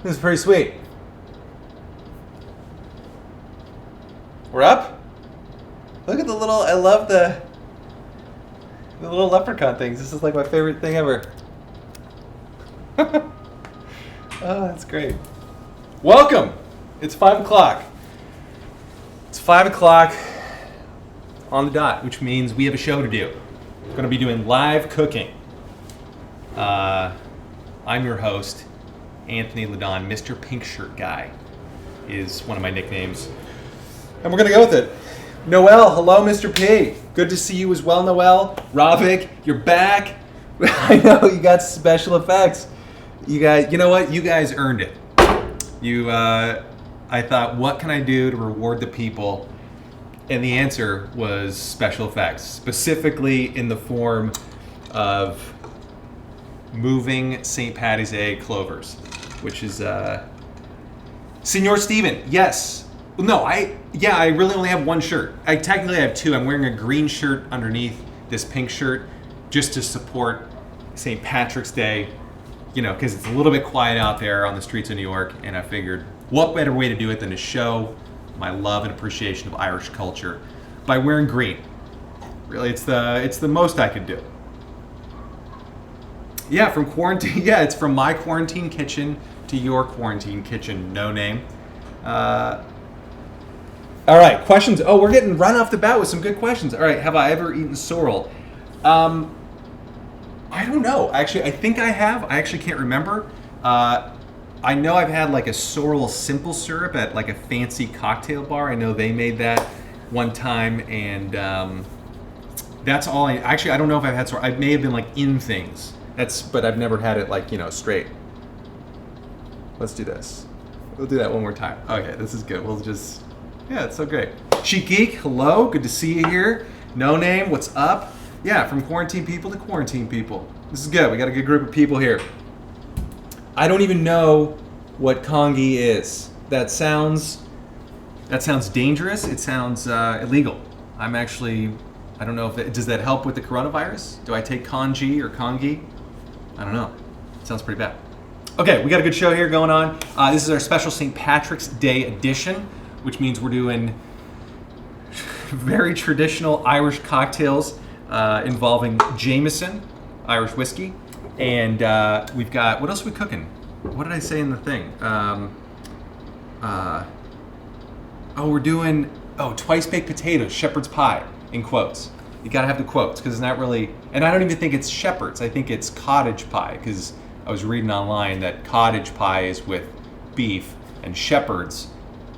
This is pretty sweet. We're up? Look at the little, I love the little leprechaun things. This is like my favorite thing ever. Oh, that's great. Welcome. It's 5 o'clock. It's 5 o'clock on the dot, which means we have a show to do. We're going to be doing live cooking. I'm your host, Anthony Ladon. Mr. Pink Shirt Guy is one of my nicknames. And we're going to go with it. Noel, hello, Mr. P. Good to see you as well, Noel. Ravik, you're back. I know, you got special effects. You guys, you know what? You guys earned it. I thought, what can I do to reward the people? And the answer was special effects, specifically in the form of moving St. Patty's Day clovers, which is, Senor Steven, yes. No, I really only have one shirt. I technically have two. I'm wearing a green shirt underneath this pink shirt just to support St. Patrick's Day, you know, because it's a little bit quiet out there on the streets of New York, and I figured what better way to do it than to show my love and appreciation of Irish culture by wearing green. Really, it's the most I could do. Yeah, from quarantine. Yeah, it's from my quarantine kitchen to your quarantine kitchen. No name. All right, questions. Oh, we're getting run off the bat with some good questions. All right, have I ever eaten sorrel? I don't know. Actually, I think I have. I actually can't remember. I know I've had like a sorrel simple syrup at like a fancy cocktail bar. I know they made that one time, and that's all. I don't know if I've had sorrel. I may have been like in things. But I've never had it like, you know, straight. Let's do this. We'll do that one more time. Okay, this is good. We'll just. Yeah, it's so great. Geek, hello. Good to see you here. No name, what's up? Yeah, from quarantine people to quarantine people. This is good. We got a good group of people here. I don't even know what congy is. That sounds dangerous. It sounds illegal. I don't know if does that help with the coronavirus? Do I take congy or congy? I don't know. It sounds pretty bad. Okay, we got a good show here going on. This is our special St. Patrick's Day edition, which means we're doing very traditional Irish cocktails involving Jameson, Irish whiskey, and we've got, what else are we cooking? What did I say in the thing? We're doing, twice baked potatoes, shepherd's pie, in quotes. You gotta have the quotes, because it's not really, and I don't even think it's shepherd's, I think it's cottage pie, because I was reading online that cottage pie is with beef, and shepherd's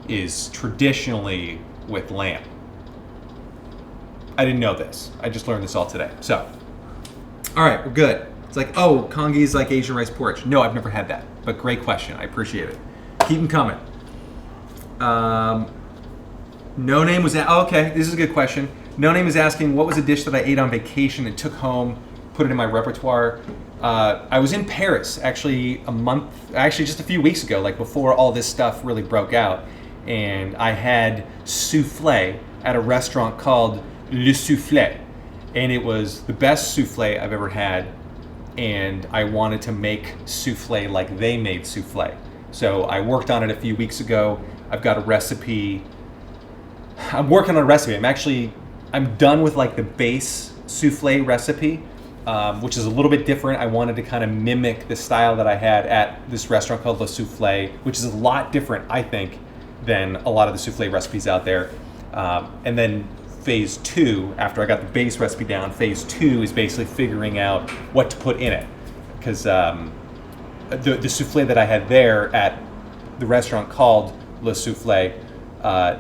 is traditionally with lamb. I didn't know this. I just learned this all today. So, all right, we're good. It's like, congy is like Asian rice porridge. No, I've never had that, but great question. I appreciate it. Keep them coming. No name was, okay, this is a good question. No name is asking, what was a dish that I ate on vacation and took home, put it in my repertoire? I was in Paris actually just a few weeks ago, like before all this stuff really broke out. And I had souffle at a restaurant called Le Soufflet. And it was the best souffle I've ever had. And I wanted to make souffle like they made souffle. So I worked on it a few weeks ago. I've got a recipe. I'm working on a recipe. I'm done with like the base souffle recipe, which is a little bit different. I wanted to kind of mimic the style that I had at this restaurant called Le Soufflet, which is a lot different, I think, than a lot of the souffle recipes out there. And then phase 2, after I got the base recipe down, phase 2 is basically figuring out what to put in it. Because the souffle that I had there at the restaurant called Le Soufflet,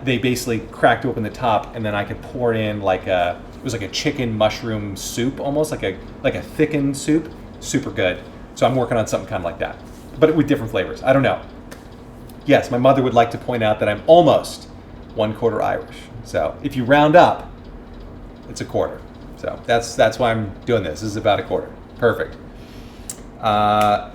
they basically cracked open the top, and then I could pour it in like it was like a chicken mushroom soup, almost like a thickened soup. Super good. So I'm working on something kind of like that, but with different flavors. I don't know. Yes, my mother would like to point out that I'm almost 1/4 Irish. So if you round up, it's a quarter. So that's why I'm doing this. This is about a quarter. Perfect. Yeah,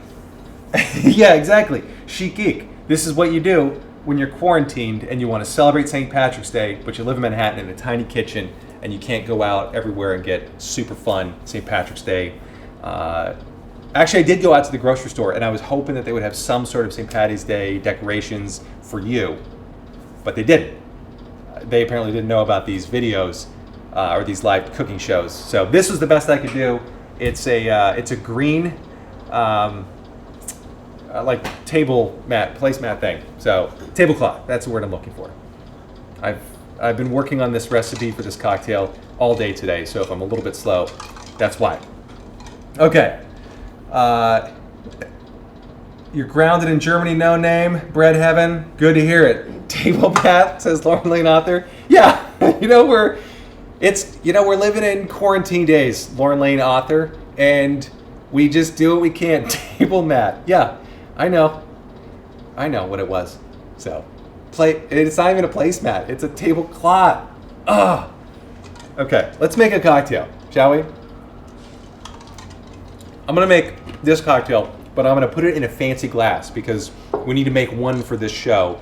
exactly. Chic geek. This is what you do when you're quarantined and you want to celebrate St. Patrick's Day, but you live in Manhattan in a tiny kitchen and you can't go out everywhere and get super fun St. Patrick's Day Actually, I did go out to the grocery store, and I was hoping that they would have some sort of St. Patty's Day decorations for you, but they didn't. They apparently didn't know about these videos or these live cooking shows. So this was the best I could do. It's a green like table mat, placemat thing. So tablecloth. That's the word I'm looking for. I've been working on this recipe for this cocktail all day today. So if I'm a little bit slow, that's why. Okay. You're grounded in Germany, no name. Bread heaven. Good to hear it. Table mat, says Lauren Lane author. Yeah, we're living in quarantine days, Lauren Lane author, and we just do what we can. Table mat. Yeah, I know what it was. So, it's not even a placemat. It's a tablecloth. Ugh. Okay, let's make a cocktail, shall we? I'm gonna make this cocktail, but I'm gonna put it in a fancy glass because we need to make one for this show.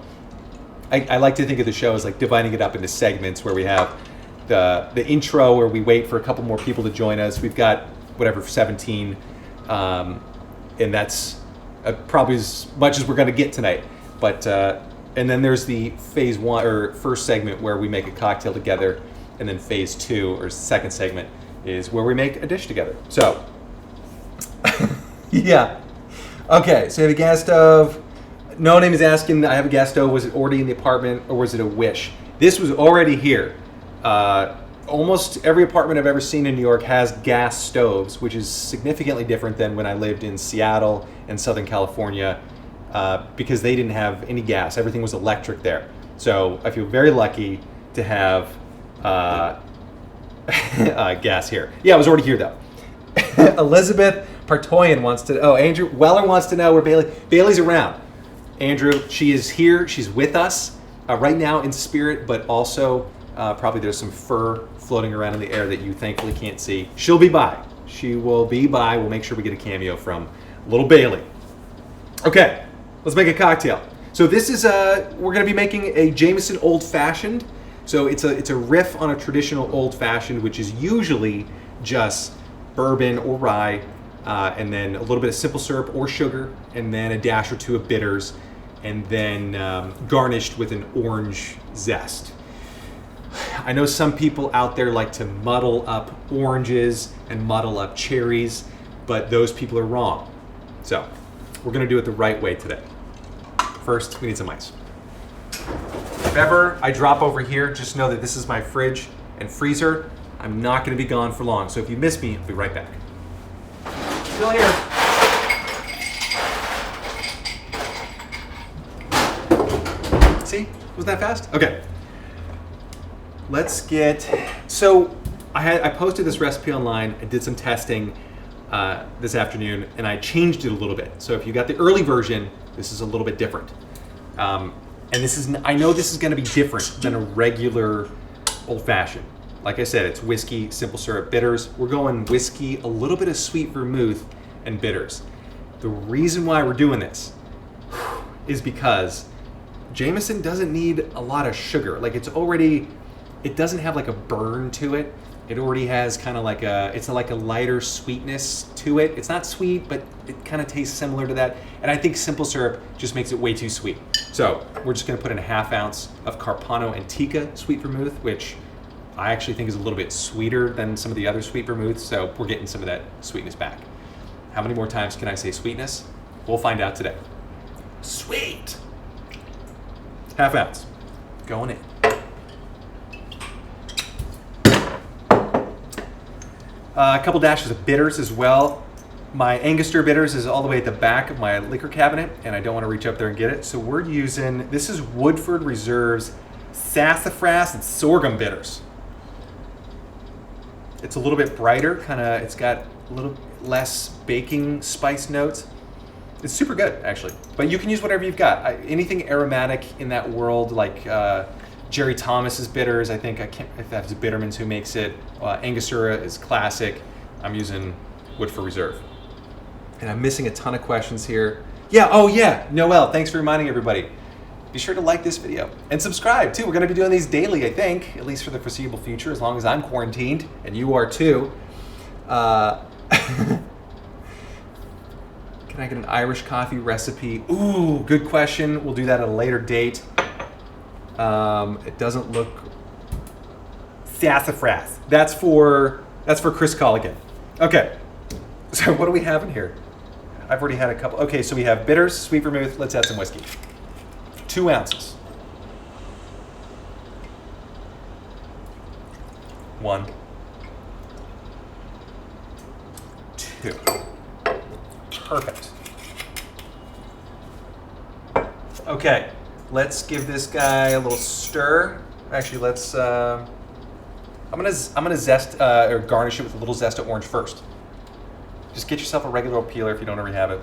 I like to think of the show as like dividing it up into segments where we have the intro where we wait for a couple more people to join us. We've got 17, and that's probably as much as we're gonna get tonight. But and then there's the phase 1 or first segment where we make a cocktail together, and then phase 2 or second segment is where we make a dish together. So. Yeah. Okay, so I have a gas stove. No name is asking, I have a gas stove. Was it already in the apartment or was it a wish? This was already here. Almost every apartment I've ever seen in New York has gas stoves, which is significantly different than when I lived in Seattle and Southern California because they didn't have any gas. Everything was electric there. So I feel very lucky to have gas here. Yeah, it was already here though. Elizabeth Partoyan wants to. Oh, Andrew Weller wants to know where Bailey's around. Andrew, she is here. She's with us right now in spirit, but also probably there's some fur floating around in the air that you thankfully can't see. She'll be by. She will be by. We'll make sure we get a cameo from little Bailey. Okay, let's make a cocktail. So this is we're going to be making a Jameson Old Fashioned. So it's a riff on a traditional Old Fashioned, which is usually just bourbon or rye, and then a little bit of simple syrup or sugar, and then a dash or two of bitters, and then garnished with an orange zest. I know some people out there like to muddle up oranges and muddle up cherries, but those people are wrong. So we're gonna do it the right way today. First, we need some ice. If ever I drop over here, just know that this is my fridge and freezer. I'm not going to be gone for long, so if you miss me, I'll be right back. Still here. See? Was that fast? Okay. Let's get... So, I posted this recipe online. I did some testing this afternoon, and I changed it a little bit. So if you got the early version, this is a little bit different. And I know this is going to be different than a regular old-fashioned. Like I said, it's whiskey, simple syrup, bitters. We're going whiskey, a little bit of sweet vermouth, and bitters. The reason why we're doing this is because Jameson doesn't need a lot of sugar. Like it doesn't have like a burn to it. It already has kind of like it's like a lighter sweetness to it. It's not sweet, but it kind of tastes similar to that. And I think simple syrup just makes it way too sweet. So we're just gonna put in a ½ ounce of Carpano Antica sweet vermouth, which I actually think is a little bit sweeter than some of the other sweet vermouths, so we're getting some of that sweetness back. How many more times can I say sweetness? We'll find out today. Sweet! ½ ounce. Going in. A couple dashes of bitters as well. My Angostura bitters is all the way at the back of my liquor cabinet, and I don't want to reach up there and get it, so we're using, this is Woodford Reserve's Sassafras and Sorghum bitters. It's a little bit brighter, it's got a little less baking spice notes. It's super good, actually. But you can use whatever you've got. Anything aromatic in that world, like Jerry Thomas's bitters, I can't, if that's Bitterman's who makes it. Angostura is classic. I'm using Woodford Reserve. And I'm missing a ton of questions here. Yeah, oh yeah, Noel, thanks for reminding everybody. Be sure to like this video and subscribe too. We're gonna be doing these daily, I think, at least for the foreseeable future, as long as I'm quarantined, and you are too. Can I get an Irish coffee recipe? Ooh, good question. We'll do that at a later date. It doesn't look sassafras. That's for Chris Colligan. Okay. So what do we have in here? I've already had a couple. Okay, so we have bitters, sweet vermouth. Let's add some whiskey. 2 ounces. 1, 2. Perfect. Okay, let's give this guy a little stir. Actually, let's. I'm gonna zest or garnish it with a little zest of orange first. Just get yourself a regular old peeler if you don't already have it.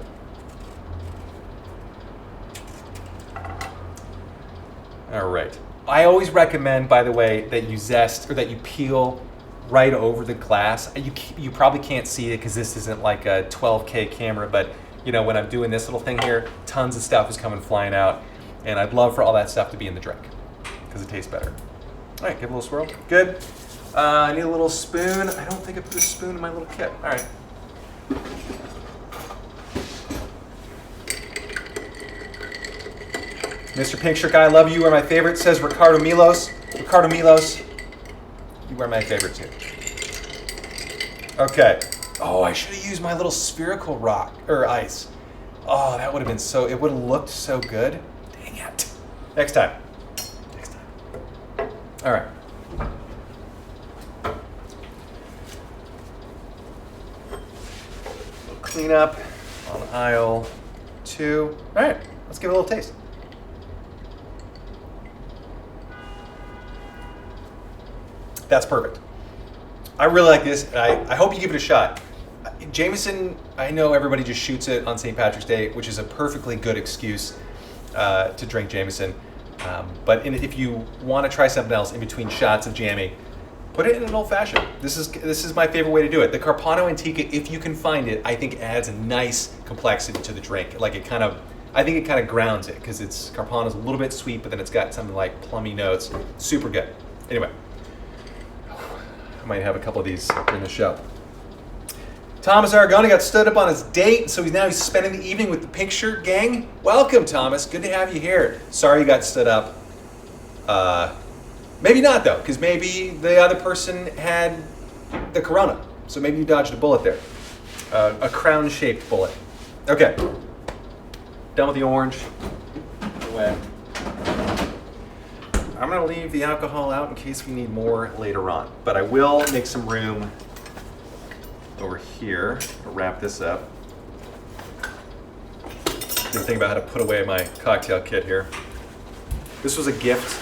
All right. I always recommend, by the way, that you zest or that you peel right over the glass. You probably can't see it because this isn't like a 12K camera, but you know, when I'm doing this little thing here, tons of stuff is coming flying out, and I'd love for all that stuff to be in the drink because it tastes better. All right, give it a little swirl. Good. I need a little spoon. I don't think I put a spoon in my little kit. All right. Mr. Pink Shirt Guy, I love you. You are my favorite, says Ricardo Milos. Ricardo Milos, you are my favorite too. Okay. Oh, I should have used my little spherical rock or ice. Oh, that would have been so, it would have looked so good. Dang it. Next time. Next time. All right. Clean up on aisle 2. All right, let's give it a little taste. That's perfect. I really like this. I hope you give it a shot. Jameson, I know everybody just shoots it on St. Patrick's Day, which is a perfectly good excuse to drink Jameson. But if you want to try something else in between shots of jammy, put it in an old fashioned. This is my favorite way to do it. The Carpano Antica, if you can find it, I think adds a nice complexity to the drink. Like I think it kind of grounds it because Carpano's a little bit sweet, but then it's got something like plummy notes. Super good. Anyway. I might have a couple of these during the show. Thomas Aragoni got stood up on his date, so he's spending the evening with the Pink Shirt Gang. Welcome, Thomas. Good to have you here. Sorry you got stood up. Maybe not, though, because maybe the other person had the corona. So maybe you dodged a bullet there. A crown-shaped bullet. Okay. Done with the orange. Away. I'm going to leave the alcohol out in case we need more later on. But I will make some room over here to wrap this up. Didn't think about how to put away my cocktail kit here. This was a gift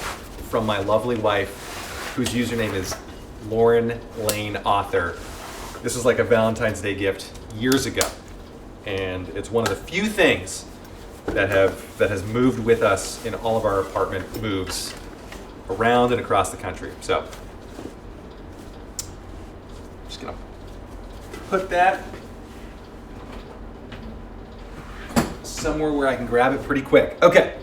from my lovely wife, whose username is Lauren Lane Author. This was like a Valentine's Day gift years ago. And it's one of the few things that has moved with us in all of our apartment moves around and across the country. So, I'm just gonna put that somewhere where I can grab it pretty quick. Okay.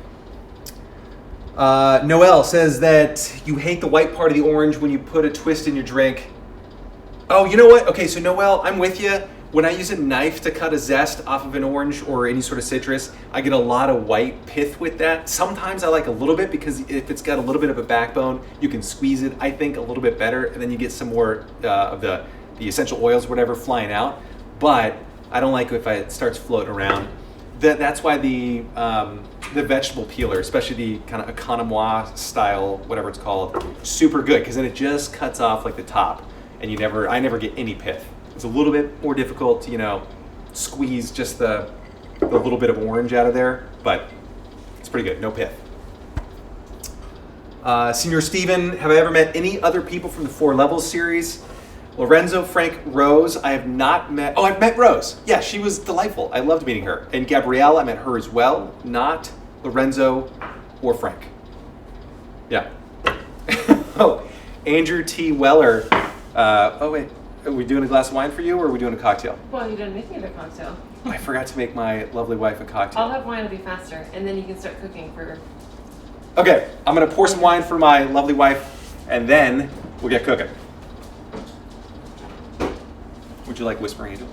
Noel says that you hate the white part of the orange when you put a twist in your drink. Oh, you know what? Okay, so Noel, I'm with you. When I use a knife to cut a zest off of an orange or any sort of citrus, I get a lot of white pith with that. Sometimes I like a little bit because if it's got a little bit of a backbone, you can squeeze it, I think, a little bit better, and then you get some more of the essential oils, whatever, flying out. But I don't like if it starts floating around. That's why the vegetable peeler, especially the kind of economois style, whatever it's called, super good because then it just cuts off like the top, and I never get any pith. It's a little bit more difficult to, squeeze just the little bit of orange out of there, but it's pretty good. No pith. Senior Steven, have I ever met any other people from the 4 Levels series? Lorenzo, Frank, Rose, I have not met. Oh, I've met Rose. Yeah, she was delightful. I loved meeting her. And Gabrielle, I met her as well. Not Lorenzo or Frank. Yeah. Oh, Andrew T. Weller. Oh, wait. Are we doing a glass of wine for you, or are we doing a cocktail? Well, you didn't make me the cocktail. I forgot to make my lovely wife a cocktail. I'll have wine, it'll be faster, and then you can start cooking for... Okay, I'm gonna pour some wine for my lovely wife, and then we'll get cooking. Would you like Whispering Angel?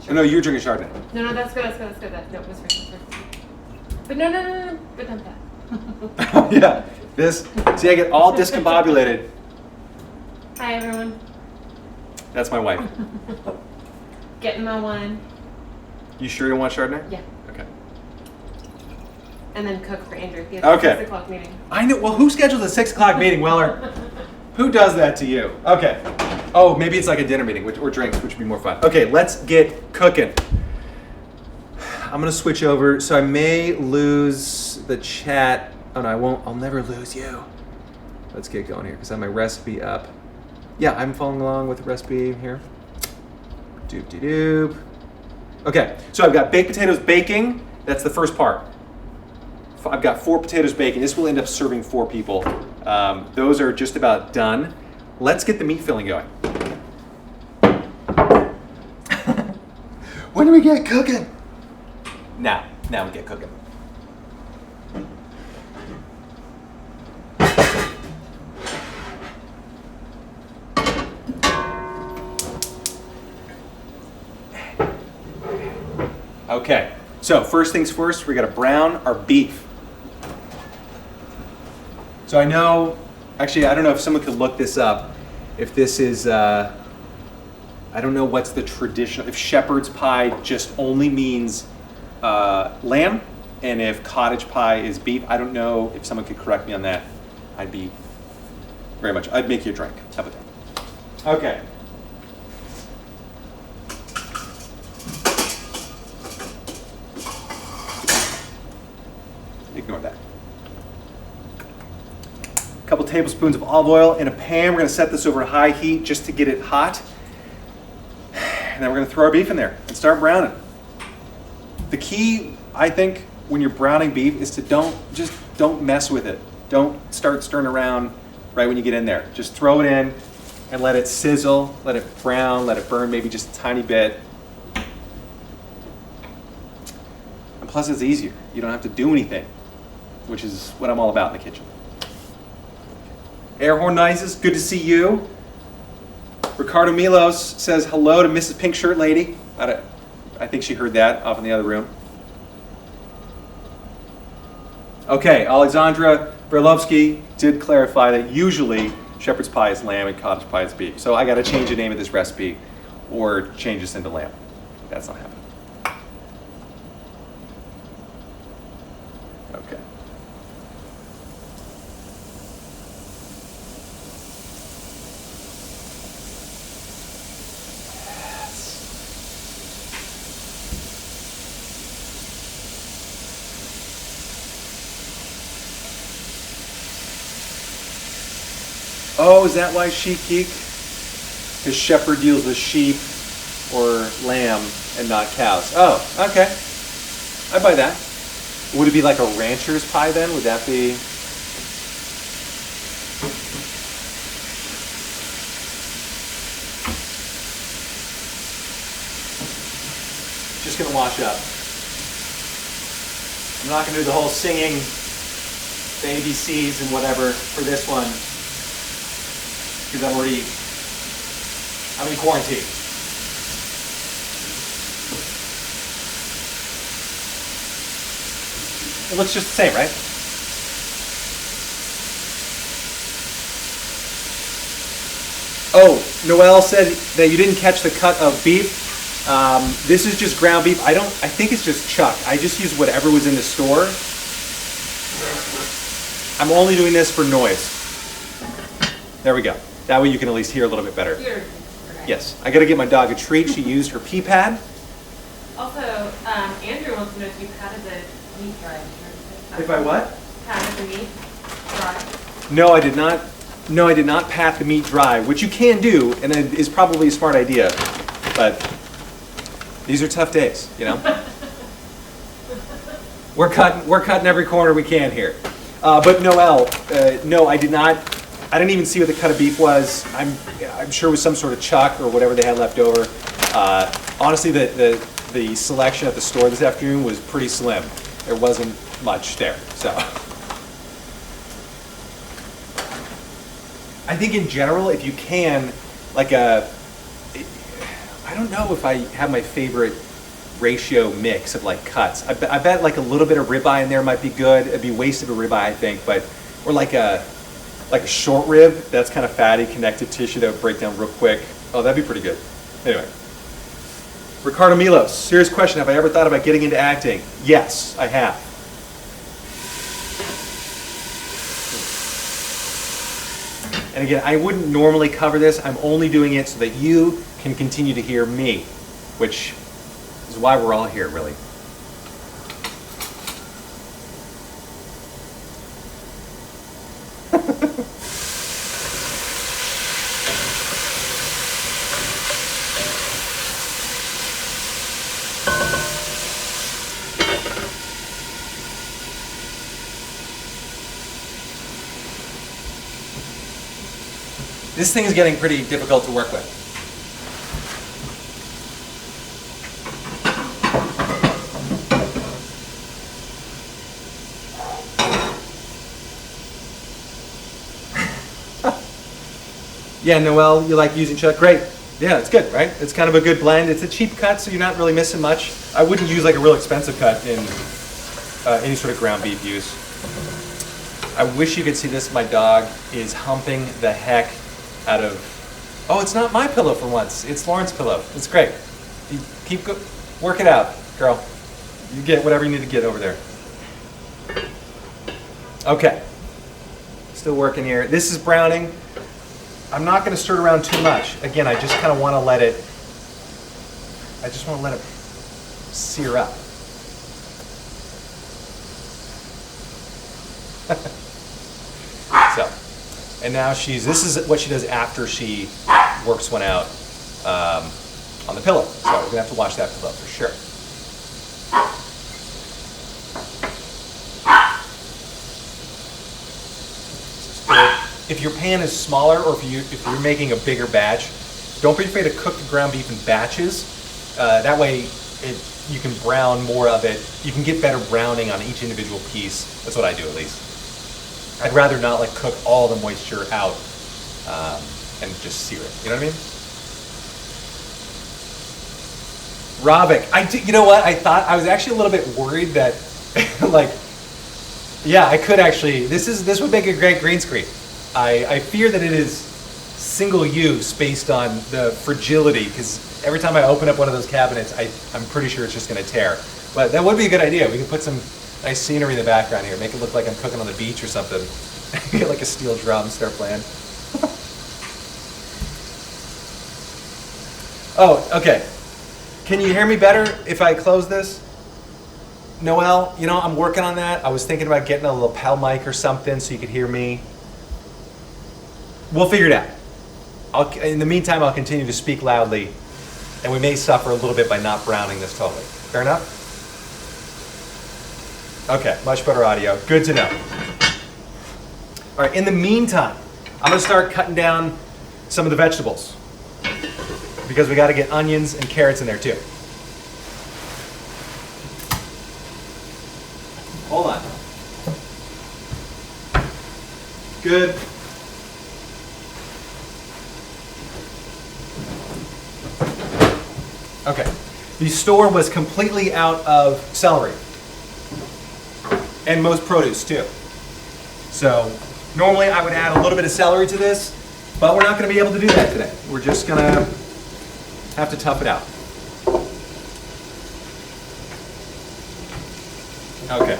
Sure. Oh, no, you're drinking Chardonnay. No, that's good. No, it was first. But no. But not that. Oh, yeah. This, see, I get all discombobulated. Hi, everyone. That's my wife. Getting my wine. You sure you don't want Chardonnay? Yeah. Okay. And then cook for Andrew. He has Okay. a 6 o'clock meeting. I know. Well, who scheduled a 6 o'clock meeting, Weller? Who does that to you? Okay. Oh, maybe it's like a dinner meeting or drinks, which would be more fun. Okay, let's get cooking. I'm gonna switch over. So I may lose the chat. Oh no, I won't. I'll never lose you. Let's get going here because I have my recipe up. Yeah, I'm following along with the recipe here. Doop de doop. Okay, so I've got baked potatoes baking. That's the first part. I've got 4 potatoes baking. This will end up serving 4 people. Those are just about done. Let's get the meat filling going. When do we get cooking? Now we get cooking. Okay, so first things first, we gotta brown our beef. So I know, actually, I don't know if someone could look this up. If this is, I don't know what's the traditional, if shepherd's pie just only means lamb, and if cottage pie is beef. I don't know if someone could correct me on that. I'd be I'd make you a drink. How about that? Okay. Ignore that. A couple tablespoons of olive oil in a pan. We're going to set this over high heat just to get it hot. And then we're going to throw our beef in there and start browning. The key, I think, when you're browning beef is to don't mess with it. Don't start stirring around right when you get in there. Just throw it in and let it sizzle, let it brown, let it burn maybe just a tiny bit. And plus it's easier. You don't have to do anything, which is what I'm all about in the kitchen. Air horn noises, good to see you. Ricardo Milos says hello to Mrs. Pink Shirt Lady. I think she heard that off in the other room. Okay, Alexandra Berlovsky did clarify that usually shepherd's pie is lamb and cottage pie is beef. So I got to change the name of this recipe or change this into lamb. That's not happening. Okay. Oh, is that why sheep geek? Because shepherd deals with sheep or lamb and not cows. Oh, okay. I buy that. Would it be like a rancher's pie then? Would that be? Just gonna wash up. I'm not gonna do the whole singing, the ABCs and whatever for this one. Because I'm in quarantine. It looks just the same, right? Oh, Noelle said that you didn't catch the cut of beef. This is just ground beef. I think it's just chuck. I just use whatever was in the store. I'm only doing this for noise. There we go. That way you can at least hear a little bit better. Here. Yes. I gotta get my dog a treat. She used her pee pad. Also, Andrew wants to know if you patted the meat dry. If I what? Patted the meat dry. No, I did not. No, I did not pat the meat dry, which you can do, and it is probably a smart idea. But these are tough days, you know. We're cutting every corner we can here. But Noelle, no, I did not. I didn't even see what the cut of beef was. I'm sure it was some sort of chuck or whatever they had left over. Honestly, the selection at the store this afternoon was pretty slim. There wasn't much there, so. I think in general, if you can, like I I don't know if I have my favorite ratio mix of like cuts. I bet like a little bit of ribeye in there might be good. It'd be wasted of ribeye, I think, but or like a short rib that's kind of fatty, connective tissue that would break down real quick. Oh, that'd be pretty good. Anyway, Ricardo Milos, serious question: have I ever thought about getting into acting? Yes, I have. And again, I wouldn't normally cover this. I'm only doing it so that you can continue to hear me, which is why we're all here, really. This thing is getting pretty difficult to work with. Yeah, Noel, you like using chuck? Great. Yeah, it's good, right? It's kind of a good blend. It's a cheap cut, so you're not really missing much. I wouldn't use like a real expensive cut in any sort of ground beef use. I wish you could see this. My dog is humping the heck out of... Oh, it's not my pillow for once. It's Lauren's pillow. It's great. You keep work it out, girl. You get whatever you need to get over there. Okay. Still working here. This is browning. I'm not going to stir it around too much. Again, I just kind of want to let it... I just want to let it sear up. So, and now this is what she does after she works one out on the pillow. So we're gonna have to wash that pillow for sure. If your pan is smaller, or if you're making a bigger batch, don't be afraid to cook the ground beef in batches. That way, you can brown more of it. You can get better browning on each individual piece. That's what I do, at least. I'd rather not like cook all the moisture out and just sear it. You know what I mean? Ravik, you know what? I was actually a little bit worried that, like, yeah, I could actually. This would make a great green screen. I fear that it is single use based on the fragility, because every time I open up one of those cabinets, I'm pretty sure it's just going to tear. But that would be a good idea. We could put some nice scenery in the background here. Make it look like I'm cooking on the beach or something. Get like a steel drum, start playing. Oh, okay. Can you hear me better if I close this? Noel, you know, I'm working on that. I was thinking about getting a lapel mic or something so you could hear me. We'll figure it out. In the meantime, I'll continue to speak loudly, and we may suffer a little bit by not browning this totally. Fair enough? Okay, much better audio. Good to know. All right, in the meantime, I'm gonna start cutting down some of the vegetables, because we gotta get onions and carrots in there too. Hold on. Good. Okay, the store was completely out of celery. And most produce too. So normally I would add a little bit of celery to this, but we're not going to be able to do that today. We're just going to have to tough it out. Okay.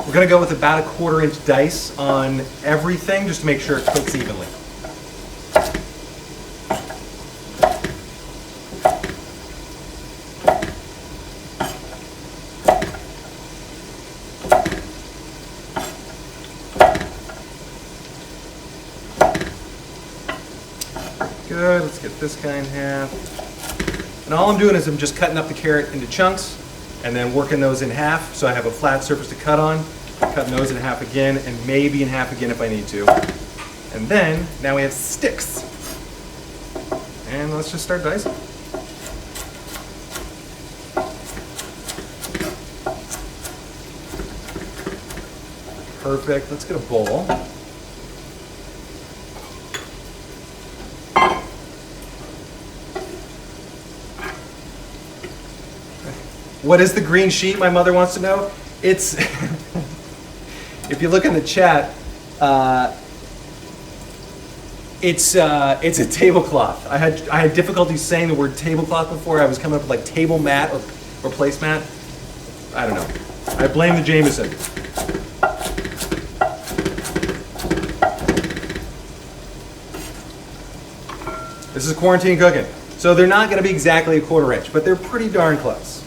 We're going to go with about a 1/4 inch dice on everything just to make sure it cooks evenly. Good, let's get this guy in half. And all I'm doing is I'm just cutting up the carrot into chunks and then working those in half so I have a flat surface to cut on. Cutting those in half again, and maybe in half again if I need to. And then, now we have sticks. And let's just start dicing. Perfect. Let's get a bowl. What is the green sheet, my mother wants to know? It's, if you look in the chat, it's a tablecloth. I had difficulty saying the word tablecloth before. I was coming up with like table mat or placemat. I don't know. I blame the Jameson. This is quarantine cooking. So they're not gonna be exactly a 1/4 inch, but they're pretty darn close.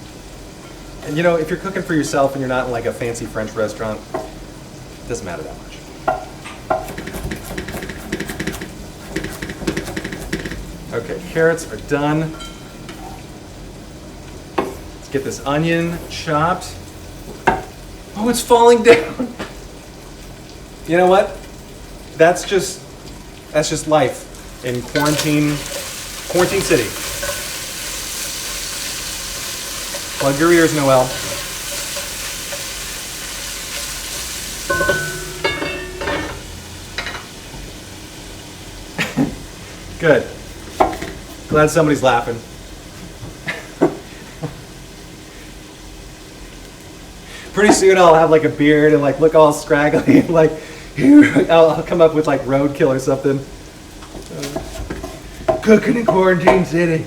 And you know, if you're cooking for yourself and you're not in like a fancy French restaurant, it doesn't matter that much. Okay, carrots are done. Let's get this onion chopped. Oh, it's falling down. You know what? That's just life in quarantine city. Plug your ears, Noelle. Good. Glad somebody's laughing. Pretty soon I'll have like a beard and like look all scraggly and like I'll come up with like roadkill or something. Cooking in quarantine city.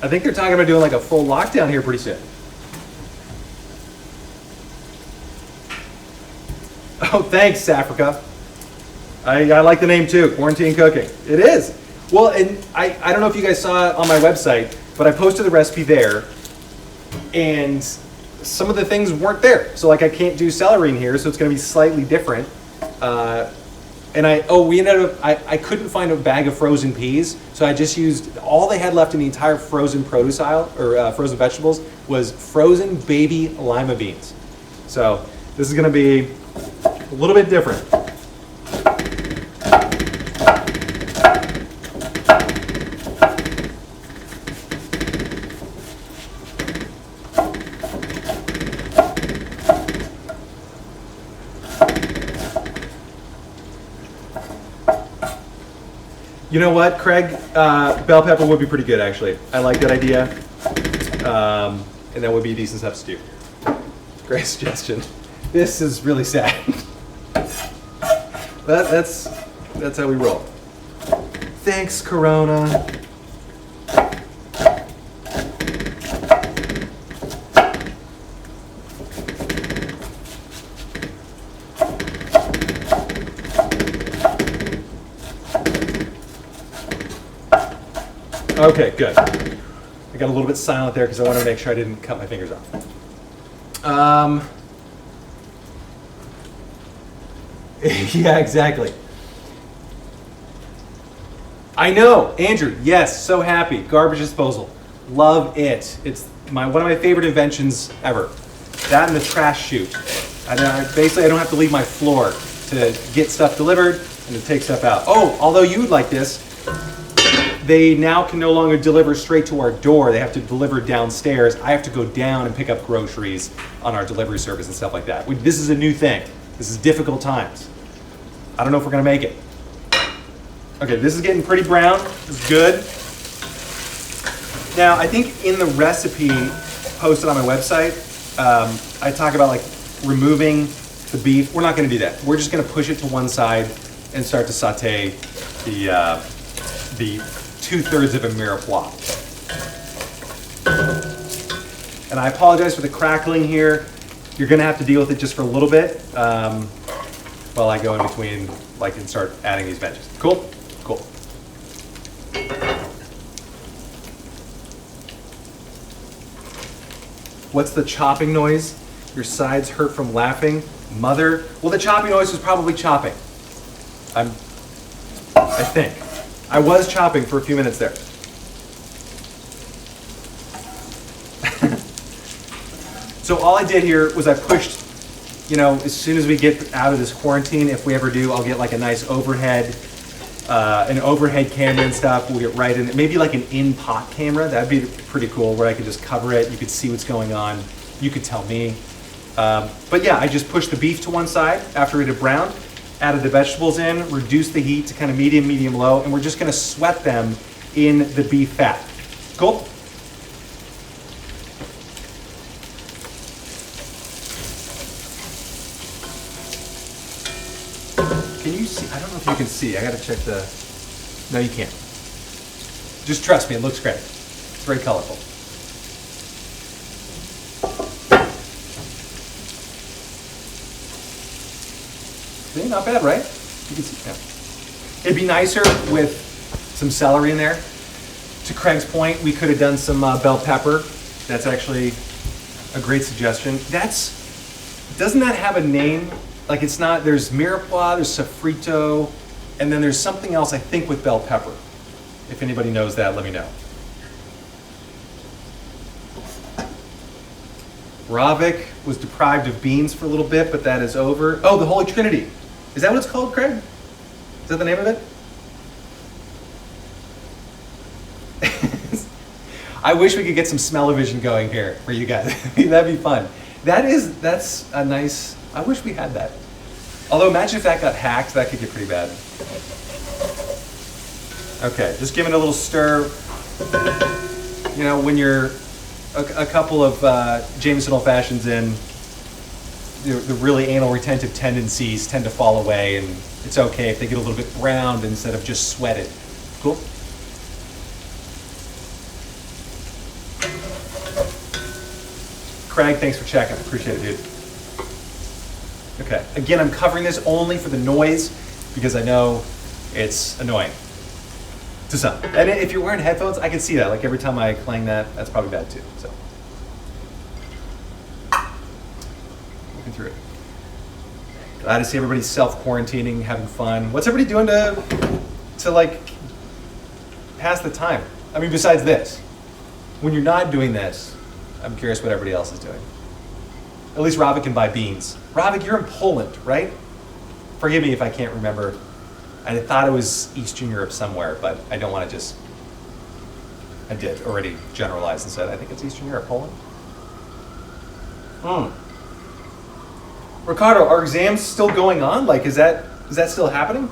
I think they're talking about doing like a full lockdown here pretty soon. Oh, thanks, Africa. I like the name too, Quarantine Cooking. It is. Well, and I don't know if you guys saw it on my website, but I posted the recipe there, and some of the things weren't there. So like I can't do celery in here, so it's gonna be slightly different. I couldn't find a bag of frozen peas, so I just used, all they had left in the entire frozen produce aisle, or frozen vegetables, was frozen baby lima beans. So this is gonna be a little bit different. You know what, Craig? Bell pepper would be pretty good, actually. I like that idea. And that would be a decent substitute. Great suggestion. This is really sad. But that's how we roll. Thanks, Corona. Okay, good. I got a little bit silent there because I wanted to make sure I didn't cut my fingers off. Yeah, exactly. I know, Andrew. Yes, so happy. Garbage disposal, love it. It's one of my favorite inventions ever. That and the trash chute. Basically, I don't have to leave my floor to get stuff delivered and to take stuff out. Oh, although you would like this. They now can no longer deliver straight to our door. They have to deliver downstairs. I have to go down and pick up groceries on our delivery service and stuff like that. This is a new thing. This is difficult times. I don't know if we're gonna make it. Okay, this is getting pretty brown. This is good. Now, I think in the recipe posted on my website, I talk about like removing the beef. We're not gonna do that. We're just gonna push it to one side and start to saute the 2/3 of a mirepoix. And I apologize for the crackling here. You're gonna have to deal with it just for a little bit while I go in between, and start adding these veggies. Cool? Cool. What's the chopping noise? Your sides hurt from laughing? Mother? Well, the chopping noise was probably chopping. I think. I was chopping for a few minutes there. So all I did here was I pushed, as soon as we get out of this quarantine, if we ever do, I'll get like a nice overhead camera and stuff. We'll get right in it. Maybe like an in-pot camera. That'd be pretty cool where I could just cover it. You could see what's going on. You could tell me. But yeah, I just pushed the beef to one side after it had browned, added the vegetables in, reduced the heat to kind of medium, low, and we're just gonna sweat them in the beef fat. Cool? Can you see? I don't know if you can see. I gotta check the, no you can't. Just trust me, it looks great. It's very colorful. See, not bad, right? You can see, yeah. It'd be nicer with some celery in there. To Craig's point, we could have done some bell pepper. That's actually a great suggestion. Doesn't that have a name? Like it's not, there's mirepoix, there's sofrito, and then there's something else I think with bell pepper. If anybody knows that, let me know. Ravik was deprived of beans for a little bit, but that is over. Oh, the Holy Trinity. Is that what it's called, Craig? Is that the name of it? I wish we could get some smell-o-vision going here for you guys. That'd be fun. That's a nice, I wish we had that. Although imagine if that got hacked, that could get pretty bad. Okay, just giving it a little stir. You know, when you're a couple of Jameson Old Fashions in, the really anal retentive tendencies tend to fall away, and it's okay if they get a little bit browned instead of just sweated. Cool? Craig, thanks for checking. Appreciate it, dude. Okay, again, I'm covering this only for the noise because I know it's annoying to some. And if you're wearing headphones, I can see that. Like every time I clang that, that's probably bad too. So, looking through it. Glad to see everybody self-quarantining, having fun. What's everybody doing to like pass the time? I mean, besides this, when you're not doing this, I'm curious what everybody else is doing. At least Ravik can buy beans. Ravik, you're in Poland, right? Forgive me if I can't remember. I thought it was Eastern Europe somewhere, but I don't want to just, I did already generalize and said, I think it's Eastern Europe, Poland. Ricardo, are exams still going on? Like, is that still happening?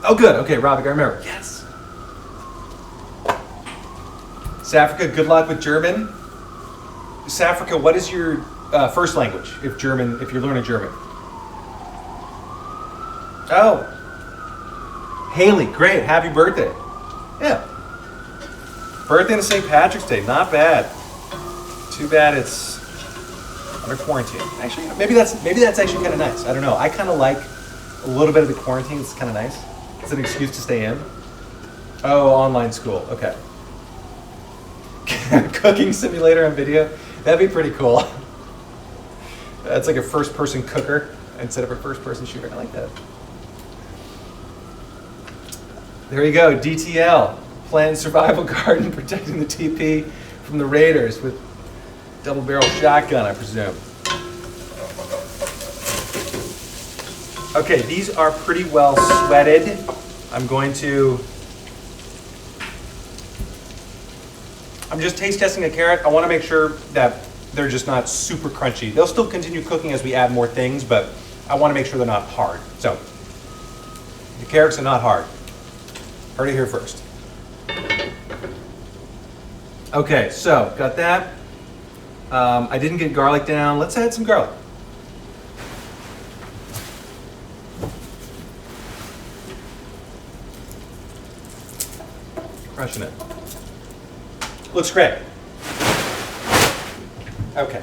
Oh, good. Okay, Ravik, I remember. Yes. Safrika, good luck with German. Safrika, what is your first language if you're learning German? Oh, Haley, great, happy birthday. Yeah. Birthday on St. Patrick's Day, not bad. Too bad it's under quarantine. Actually, maybe that's actually kind of nice. I don't know. I kind of like a little bit of the quarantine. It's kind of nice. It's an excuse to stay in. Oh, online school. Okay. Cooking simulator on video. That'd be pretty cool. That's like a first-person cooker instead of a first-person shooter. I like that. There you go. DTL. Planned survival garden protecting the TP from the raiders with double-barrel shotgun, I presume. Okay, these are pretty well sweated. I'm just taste testing a carrot. I want to make sure that they're just not super crunchy. They'll still continue cooking as we add more things, but I want to make sure they're not hard. So, the carrots are not hard. Heard it here first. Okay, so got that. I didn't get garlic down. Let's add some garlic. Crushing it. Looks great. Okay.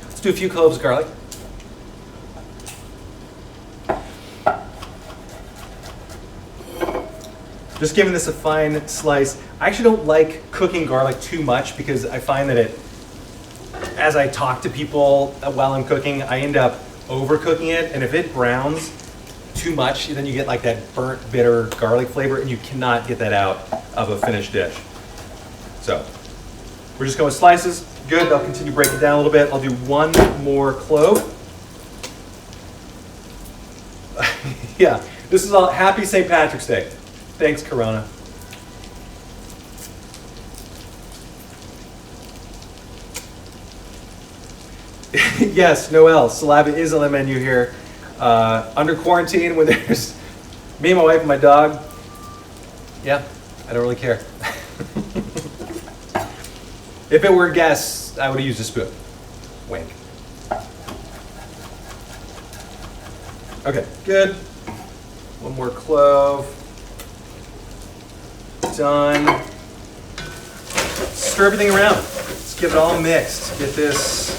Let's do a few cloves of garlic. Just giving this a fine slice. I actually don't like cooking garlic too much because I find that as I talk to people while I'm cooking, I end up overcooking it, and if it browns too much, then you get like that burnt, bitter garlic flavor, and you cannot get that out of a finished dish. So we're just going slices. Good. I'll continue breaking it down a little bit. I'll do one more clove. Yeah, this is all happy St. Patrick's Day. Thanks, Corona. Yes, Noel, saliva is on the menu here. Under quarantine, when there's me, my wife, and my dog, yeah, I don't really care. If it were guests, I would have used a spoon. Wink. Okay, good. One more clove. Done. Stir everything around. Let's get it all mixed. Get this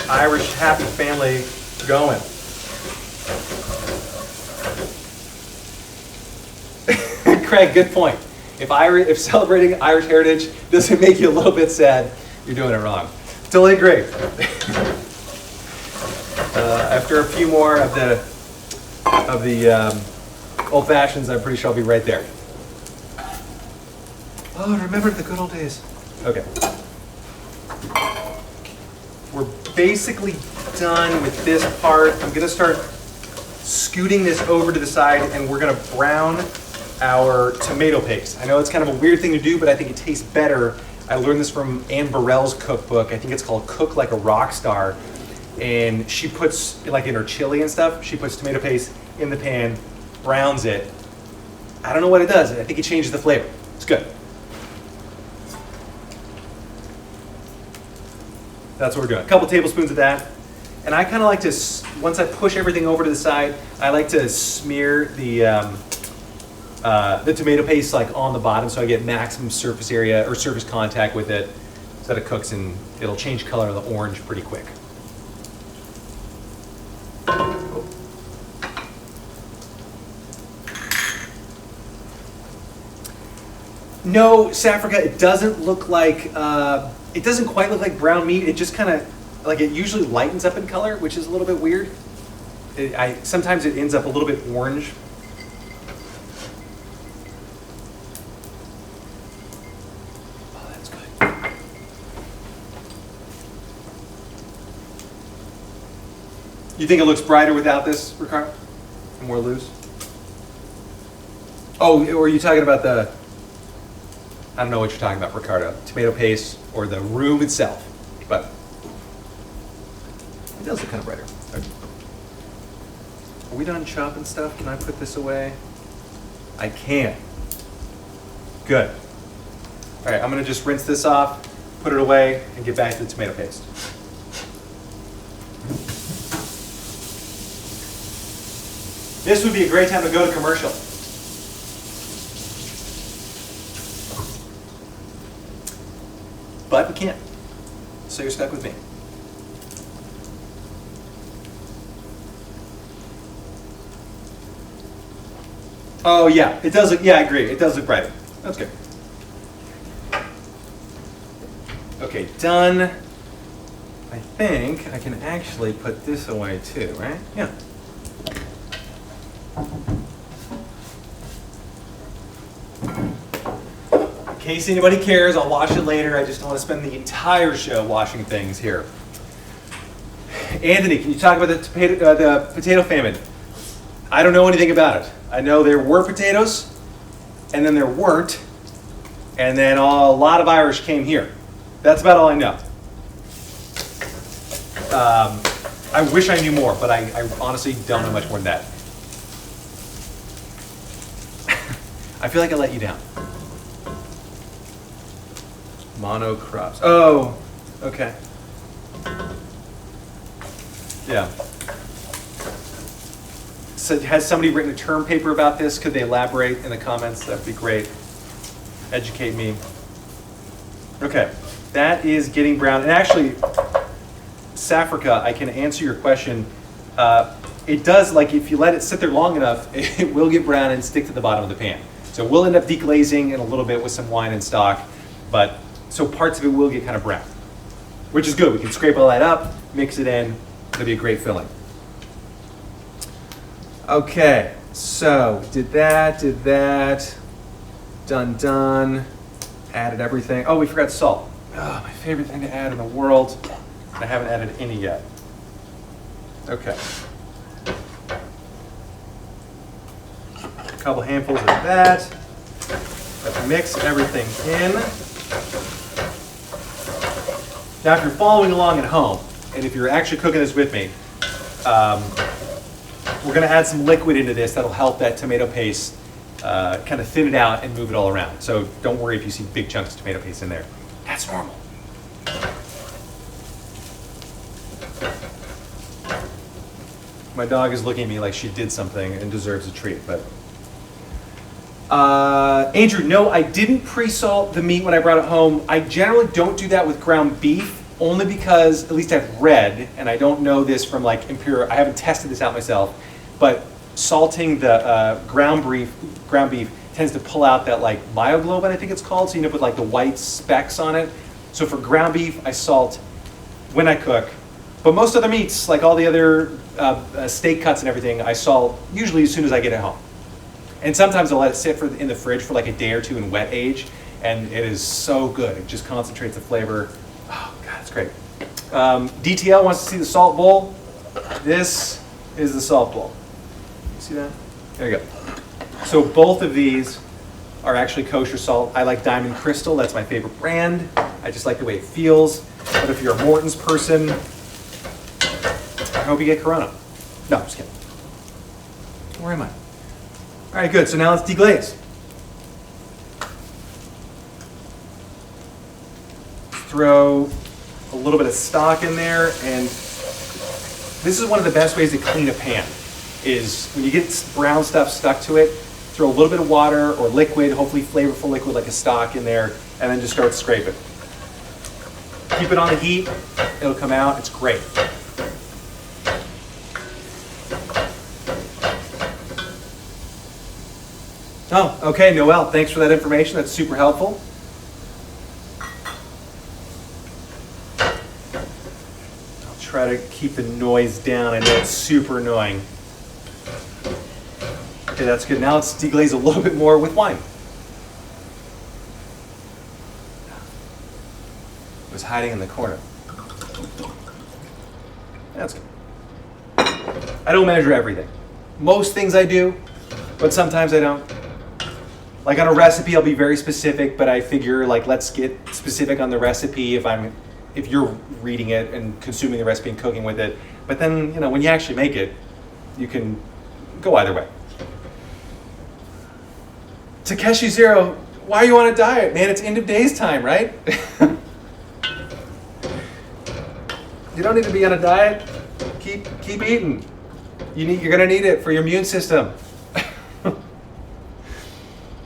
Irish happy family going. Craig, good point. If celebrating Irish heritage doesn't make you a little bit sad, you're doing it wrong. Totally agree. After a few more of the old fashions, I'm pretty sure I'll be right there. Oh, remember the good old days. Okay. We're basically done with this part. I'm gonna start scooting this over to the side, and we're gonna brown our tomato paste. I know it's kind of a weird thing to do, but I think it tastes better. I learned this from Anne Burrell's cookbook. I think it's called Cook Like a Rock Star. And she puts, like in her chili and stuff, she puts tomato paste in the pan, browns it. I don't know what it does. I think it changes the flavor. It's good. That's what we're doing. A couple tablespoons of that. And I kind of like to, once I push everything over to the side, I like to smear the tomato paste like on the bottom so I get maximum surface area or surface contact with it so that it cooks and it'll change color to the orange pretty quick. No, Safrika, it doesn't look like, it doesn't quite look like brown meat. It just kind of, like it usually lightens up in color, which is a little bit weird. Sometimes it ends up a little bit orange. Oh, that's good. You think it looks brighter without this, Ricardo? And more loose? Oh, or are you talking about the, I don't know what you're talking about, Ricardo. Tomato paste or the roux itself, but it does look kind of brighter. Are we done chopping stuff? Can I put this away? I can. Good. All right, I'm gonna just rinse this off, put it away, and get back to the tomato paste. This would be a great time to go to commercial. But we can't. So you're stuck with me. Oh yeah, it does look, yeah, I agree. It does look brighter. That's good. Okay, done. I think I can actually put this away too, right? Yeah. In case anybody cares, I'll wash it later. I just don't want to spend the entire show washing things here. Anthony, can you talk about the potato famine? I don't know anything about it. I know there were potatoes, and then there weren't, and then a lot of Irish came here. That's about all I know. I wish I knew more, but I honestly don't know much more than that. I feel like I let you down. Monocrops. Oh, okay. Yeah. So has somebody written a term paper about this? Could they elaborate in the comments? That'd be great. Educate me. Okay, that is getting brown. And actually, Safrika, I can answer your question. It does, like if you let it sit there long enough, it will get brown and stick to the bottom of the pan. So we'll end up deglazing in a little bit with some wine and stock, but so parts of it will get kind of brown, which is good. We can scrape all that up, mix it in. It'll be a great filling. Okay, so did that, done, added everything. Oh, we forgot salt. Oh, my favorite thing to add in the world. I haven't added any yet. Okay. A couple handfuls of that. Let's mix everything in. Now, if you're following along at home and if you're actually cooking this with me, we're gonna add some liquid into this that'll help that tomato paste kind of thin it out and move it all around. So don't worry if you see big chunks of tomato paste in there. That's normal. My dog is looking at me like she did something and deserves a treat, but. Andrew, no, I didn't pre-salt the meat when I brought it home. I generally don't do that with ground beef, only because, at least I've read, and I don't know this from like impure, I haven't tested this out myself, but salting the ground beef tends to pull out that like myoglobin, I think it's called, so you end up with like the white specks on it. So for ground beef, I salt when I cook. But most other meats, like all the other steak cuts and everything, I salt usually as soon as I get it home. And sometimes I'll let it sit in the fridge for like a day or two in wet age, and it is so good. It just concentrates the flavor. Oh, God, it's great. DTL wants to see the salt bowl. This is the salt bowl. You see that? There you go. So both of these are actually kosher salt. I like Diamond Crystal. That's my favorite brand. I just like the way it feels. But if you're a Morton's person, I hope you get Corona. No, I'm just kidding. Where am I? All right, good. So now let's deglaze. Throw a little bit of stock in there, and this is one of the best ways to clean a pan, is when you get brown stuff stuck to it, throw a little bit of water or liquid, hopefully flavorful liquid like a stock in there, and then just start scraping. Keep it on the heat, it'll come out, it's great. Oh, okay, Noel, thanks for that information. That's super helpful. I'll try to keep the noise down. I know it's super annoying. Okay, that's good. Now let's deglaze a little bit more with wine. It was hiding in the corner. That's good. I don't measure everything. Most things I do, but sometimes I don't. Like on a recipe, I'll be very specific, but I figure like let's get specific on the recipe if you're reading it and consuming the recipe and cooking with it. But then, you know, when you actually make it, you can go either way. Takeshi Zero, why are you on a diet? Man, it's end of days time, right? You don't need to be on a diet. Keep eating. You're gonna need it for your immune system.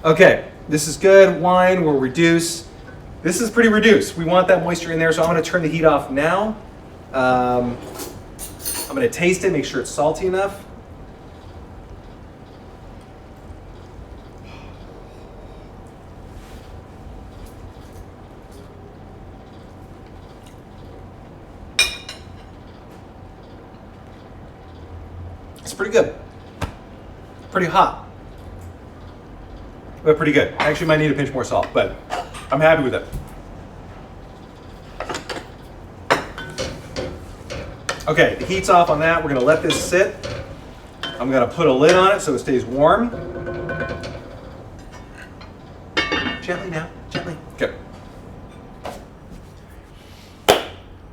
Okay, this is good. Wine will reduce. This is pretty reduced. We want that moisture in there, so I'm going to turn the heat off now. I'm going to taste it, make sure it's salty enough. It's pretty good. Pretty hot. But pretty good. I actually might need a pinch more salt, but I'm happy with it. Okay, the heat's off on that. We're gonna let this sit. I'm gonna put a lid on it so it stays warm. Gently now, gently. Okay.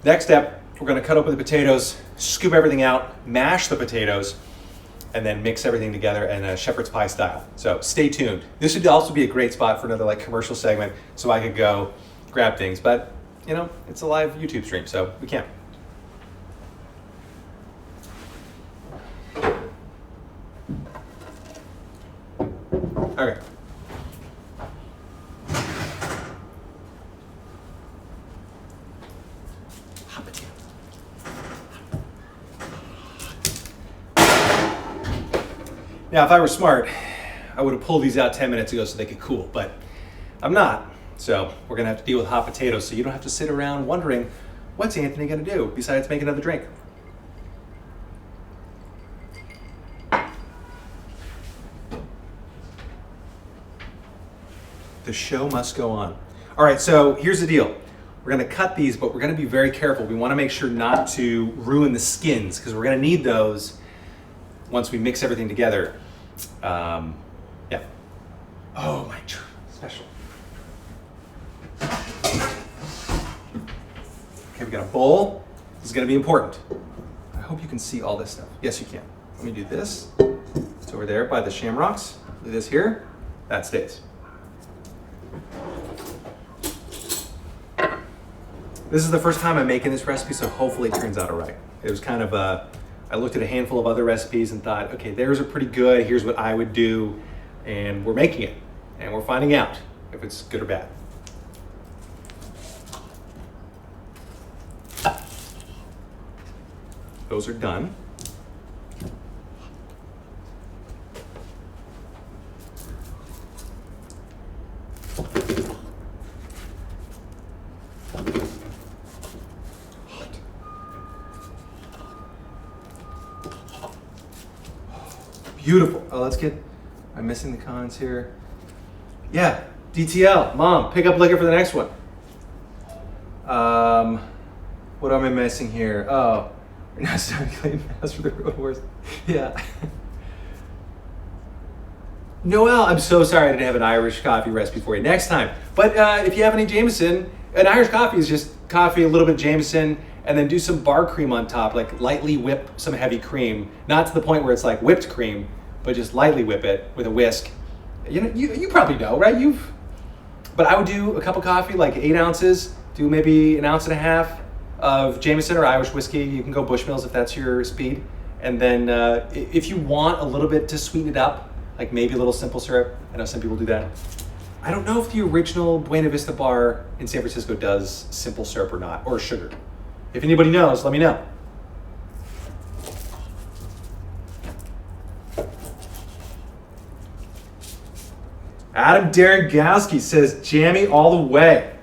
Next step, we're gonna cut open the potatoes, scoop everything out, mash the potatoes, and then mix everything together in a shepherd's pie style. So stay tuned. This would also be a great spot for another like commercial segment so I could go grab things, but you know, it's a live YouTube stream, so we can't. Okay. Hot potato. Now, if I were smart, I would have pulled these out 10 minutes ago so they could cool, but I'm not. So we're gonna have to deal with hot potatoes so you don't have to sit around wondering, what's Anthony gonna do besides make another drink? The show must go on. All right, so here's the deal. We're gonna cut these, but we're gonna be very careful. We wanna make sure not to ruin the skins because we're gonna need those once we mix everything together. Yeah. Oh, my special. Okay, we got a bowl. This is going to be important. I hope you can see all this stuff. Yes, you can. Let me do this. It's over there by the shamrocks. Do this here. That stays. This is the first time I'm making this recipe, so hopefully it turns out all right. It was kind of I looked at a handful of other recipes and thought, okay, theirs are pretty good. Here's what I would do. And we're making it. And we're finding out if it's good or bad. Those are done. Beautiful. Oh, let's get, I'm missing the cons here. Yeah, DTL, Mom, pick up liquor for the next one. What am I missing here? Oh, we're not starting clean mass for the Road Wars. Yeah. Noel, I'm so sorry I didn't have an Irish coffee recipe for you next time. But if you have any Jameson, an Irish coffee is just coffee, a little bit Jameson, and then do some bar cream on top, like lightly whip some heavy cream. Not to the point where it's like whipped cream, but just lightly whip it with a whisk. You know, you probably know, right? But I would do a cup of coffee, like 8 ounces, do maybe 1.5 ounces of Jameson or Irish whiskey. You can go Bushmills if that's your speed. And then if you want a little bit to sweeten it up, like maybe a little simple syrup. I know some people do that. I don't know if the original Buena Vista bar in San Francisco does simple syrup or not, or sugar. If anybody knows, let me know. Adam Darengowski says, jammy all the way.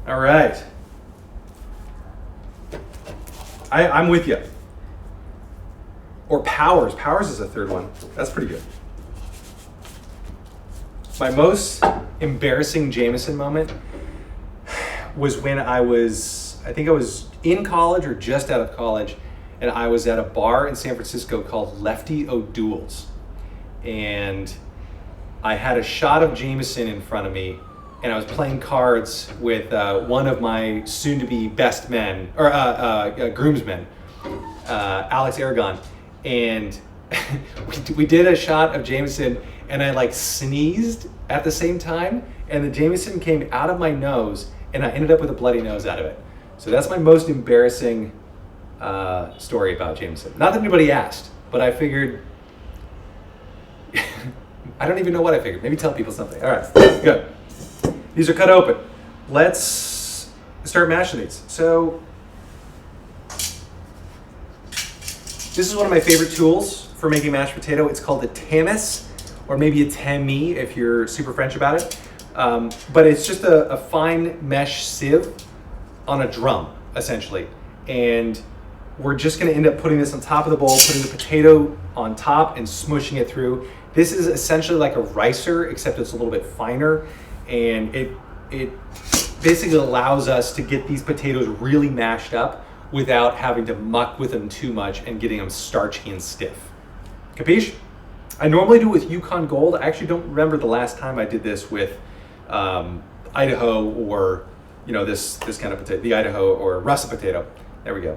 All right. I'm with you. Or Powers. Powers is a third one. That's pretty good. My most embarrassing Jameson moment was when I think I was in college or just out of college, and I was at a bar in San Francisco called Lefty O'Doul's. And I had a shot of Jameson in front of me, and I was playing cards with one of my soon-to-be best men, or groomsmen, Alex Aragon. And we did a shot of Jameson, and I like sneezed at the same time, and the Jameson came out of my nose, and I ended up with a bloody nose out of it. So that's my most embarrassing story about Jameson. Not that anybody asked, but I figured, I don't even know what I figured. Maybe tell people something. All right, good. These are cut open. Let's start mashing these. So this is one of my favorite tools for making mashed potato. It's called a tamis, or maybe a tamis if you're super French about it. But it's just a fine mesh sieve on a drum, essentially. And we're just gonna end up putting this on top of the bowl, putting the potato on top and smushing it through. This is essentially like a ricer, except it's a little bit finer. And it basically allows us to get these potatoes really mashed up without having to muck with them too much and getting them starchy and stiff. Capiche? I normally do it with Yukon Gold. I actually don't remember the last time I did this with Idaho, or this kind of potato, the Idaho or russet potato. There we go.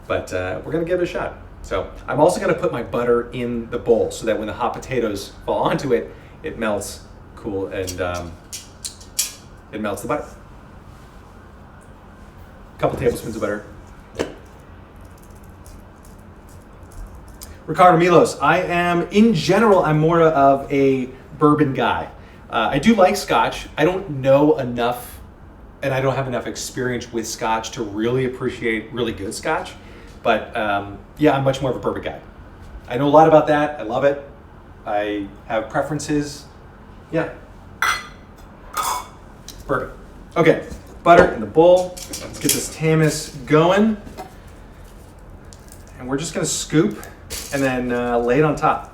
But we're gonna give it a shot. So I'm also gonna put my butter in the bowl so that when the hot potatoes fall onto it, it melts cool and it melts the butter. A couple tablespoons of butter. Ricardo Milos, in general, I'm more of a bourbon guy. I do like Scotch. I don't know enough, and I don't have enough experience with Scotch to really appreciate really good Scotch. But yeah, I'm much more of a bourbon guy. I know a lot about that. I love it. I have preferences. Yeah. Bourbon. Okay, butter in the bowl. Let's get this tamis going. And we're just gonna scoop and then lay it on top.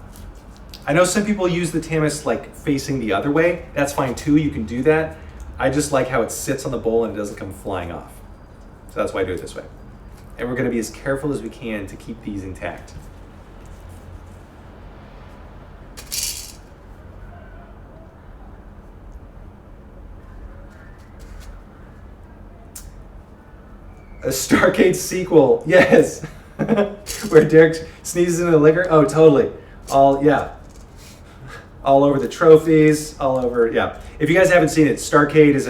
I know some people use the tamis like facing the other way. That's fine too, you can do that. I just like how it sits on the bowl and it doesn't come flying off. So that's why I do it this way. And we're gonna be as careful as we can to keep these intact. A Starcade sequel, yes. Where Derek sneezes into the liquor. Oh, totally. All over the trophies, all over. Yeah. If you guys haven't seen it, Starcade is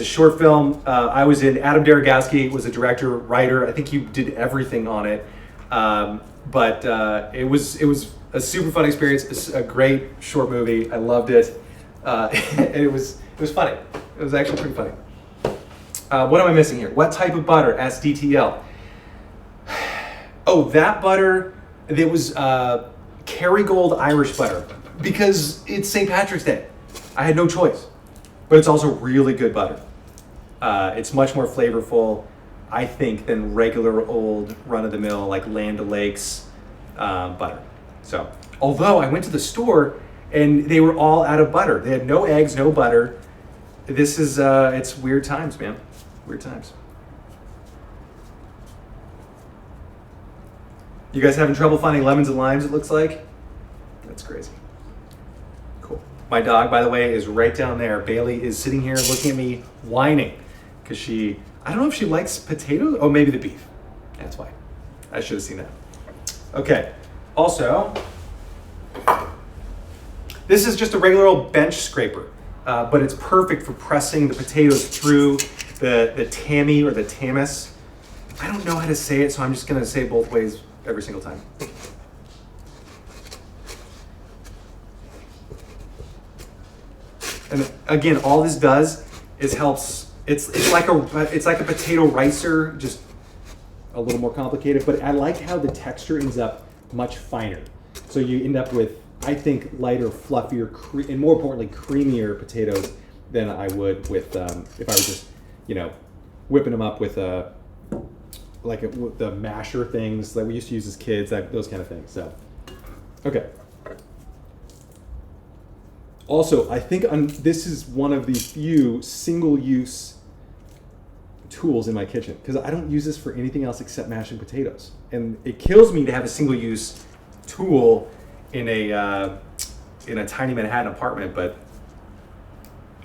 a short film. I was in. Adam Daragowski was a director, writer. I think he did everything on it. But it was a super fun experience. It's a great short movie. I loved it. It was funny. It was actually pretty funny. What am I missing here? What type of butter? Asked DTL. Oh, that butter. It was Kerrygold Irish butter because it's St. Patrick's Day. I had no choice, but it's also really good butter. It's much more flavorful, I think, than regular old run-of-the-mill like Land O'Lakes butter. So, although I went to the store and they were all out of butter. They had no eggs, no butter. This is it's weird times, man. Weird times. You guys having trouble finding lemons and limes, it looks like? That's crazy. Cool. My dog, by the way, is right down there. Bailey is sitting here looking at me, whining. Because I don't know if she likes potatoes. Oh, maybe the beef. That's why. I should have seen that. Okay. Also, this is just a regular old bench scraper. But it's perfect for pressing the potatoes through the tammy or the tamis. I don't know how to say it, so I'm just going to say it both ways every single time. And again, all this does is helps. It's like a potato ricer, just a little more complicated. But I like how the texture ends up much finer. So you end up with, I think, lighter, fluffier, and more importantly, creamier potatoes than I would with if I was just, whipping them up with with the masher things that we used to use as kids, those kind of things. So, okay. Also, I think this is one of the few single-use tools in my kitchen because I don't use this for anything else except mashing potatoes, and it kills me to have a single-use tool in a tiny Manhattan apartment, but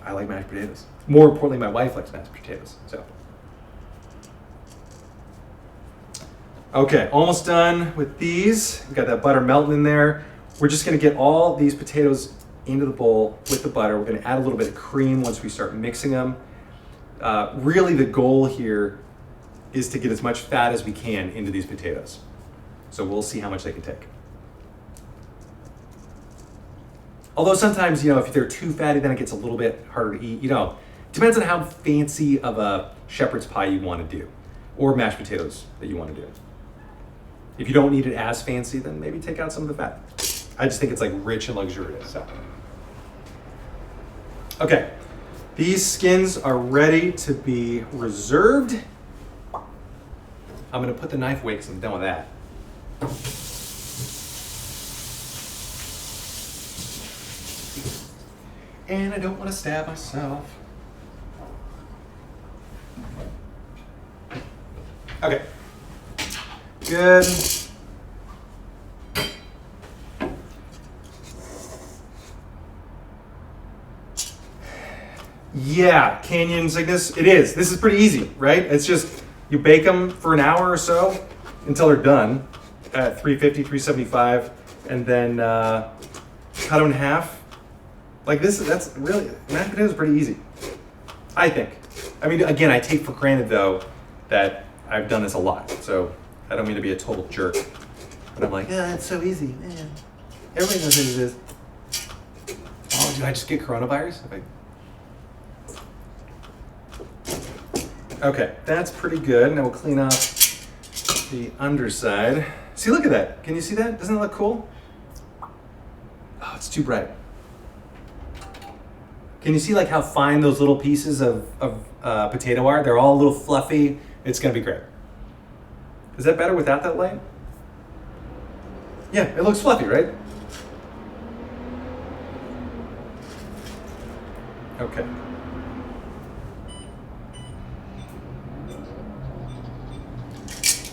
I like mashed potatoes. More importantly, my wife likes mashed potatoes. So, okay, almost done with these. We've got that butter melting in there. We're just gonna get all these potatoes into the bowl with the butter. We're gonna add a little bit of cream once we start mixing them. Really, the goal here is to get as much fat as we can into these potatoes. So we'll see how much they can take. Although sometimes, if they're too fatty, then it gets a little bit harder to eat. Depends on how fancy of a shepherd's pie you want to do, or mashed potatoes that you want to do. If you don't need it as fancy, then maybe take out some of the fat. I just think it's like rich and luxurious. So. Okay, these skins are ready to be reserved. I'm gonna put the knife away because I'm done with that. And I don't want to stab myself. Okay. Good. Yeah, canyons like this, it is. This is pretty easy, right? It's just, you bake them for an hour or so until they're done at 350, 375, and then cut them in half. Like that's really, mashed potatoes are pretty easy, I think. I mean, again, I take for granted though that I've done this a lot, so I don't mean to be a total jerk. But I'm like, yeah, it's so easy, man. Everybody knows what it is. Oh, did I just get coronavirus? Okay, that's pretty good. Now we'll clean up the underside. See, look at that. Can you see that? Doesn't it look cool? Oh, it's too bright. Can you see like how fine those little pieces of potato are? They're all a little fluffy. It's gonna be great. Is that better without that light? Yeah, it looks fluffy, right? Okay.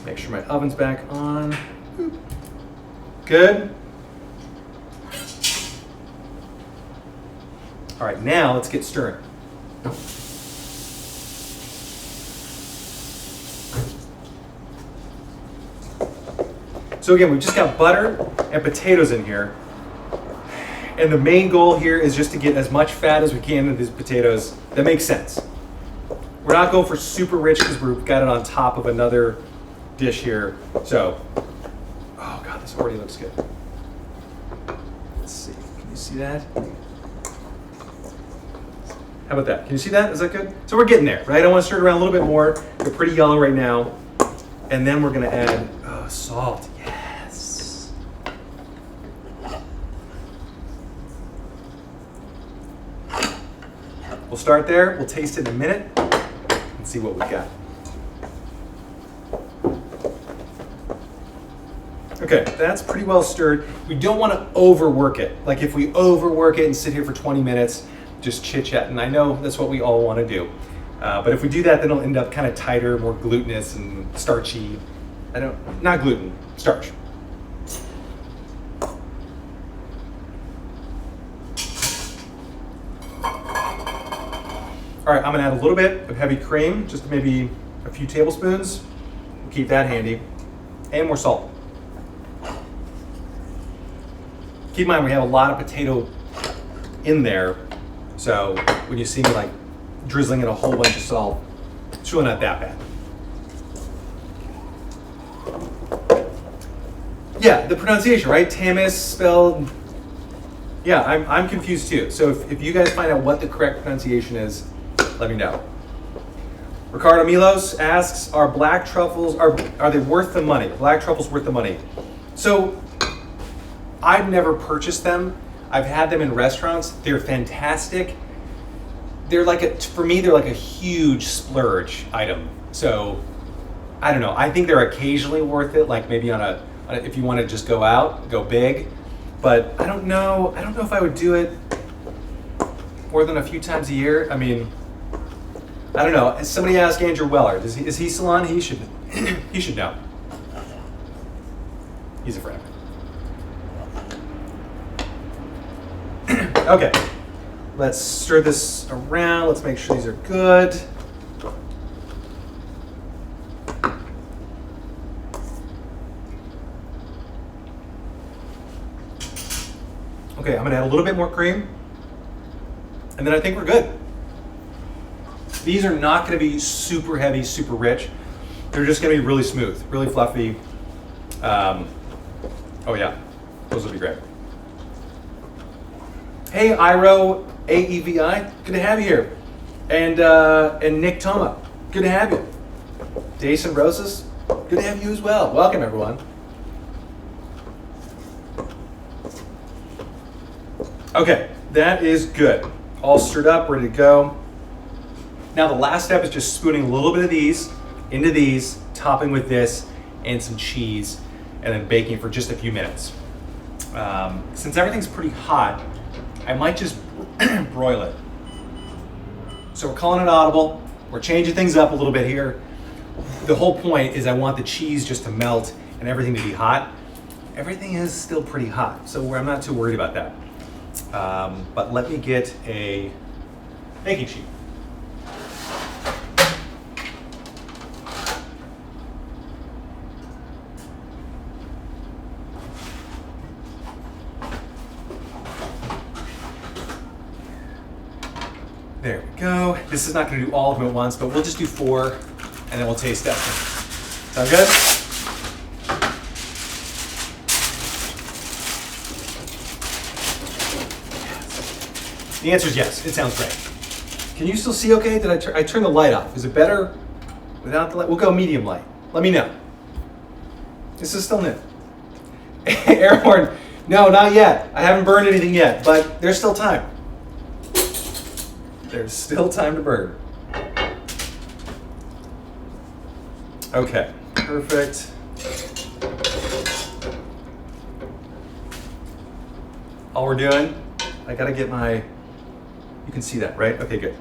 Make sure my oven's back on. Good. All right, now let's get stirring. So again, we've just got butter and potatoes in here. And the main goal here is just to get as much fat as we can into these potatoes. That makes sense. We're not going for super rich because we've got it on top of another dish here. So, oh God, this already looks good. Let's see, can you see that? How about that? Can you see that? Is that good? So we're getting there, right? I want to stir it around a little bit more. They're pretty yellow right now. And then we're gonna add salt. Yes. We'll start there. We'll taste it in a minute and see what we got. Okay, that's pretty well stirred. We don't want to overwork it. Like if we overwork it and sit here for 20 minutes, just chit-chat, and I know that's what we all want to do. But if we do that, then it'll end up kind of tighter, more glutinous and starchy. Not gluten, starch. All right, I'm gonna add a little bit of heavy cream, just maybe a few tablespoons. We'll keep that handy, and more salt. Keep in mind, we have a lot of potato in there, so when you see me like drizzling in a whole bunch of salt, it's really not that bad. Yeah, the pronunciation, right? Tamis spelled, yeah, I'm confused too. So if you guys find out what the correct pronunciation is, let me know. Ricardo Milos asks, are black truffles, are they worth the money? Black truffles worth the money? So I've never purchased them. I've had them in restaurants. They're fantastic. They're like for me, they're like a huge splurge item. So I don't know. I think they're occasionally worth it, like maybe if you want to just go out, go big. But I don't know if I would do it more than a few times a year. I mean, I don't know. Somebody asked Andrew Weller. Is he still on? He should he should know. He's a friend. Okay. Let's stir this around. Let's make sure these are good. Okay, I'm gonna add a little bit more cream, and then I think we're good. These are not gonna be super heavy, super rich. They're just gonna be really smooth, really fluffy. Oh yeah, those will be great. Hey, Iro AEVI, good to have you here. And Nick Toma, good to have you. Jason Rosas, good to have you as well. Welcome, everyone. Okay, that is good. All stirred up, ready to go. Now the last step is just spooning a little bit of these into these, topping with this and some cheese, and then baking for just a few minutes. Since everything's pretty hot, I might just broil it. So we're calling it audible. We're changing things up a little bit here. The whole point is I want the cheese just to melt and everything to be hot. Everything is still pretty hot, so I'm not too worried about that. But let me get a baking sheet. There we go. This is not going to do all of them at once, but we'll just do 4, and then we'll taste test them. Sound good? The answer is yes. It sounds great. Can you still see okay? Did I turn the light off? Is it better without the light? We'll go medium light. Let me know. This is still new. Airhorn, no, not yet. I haven't burned anything yet, but there's still time. There's still time to burn. Okay, perfect. All we're doing, I gotta get my, you can see that, right? Okay, good.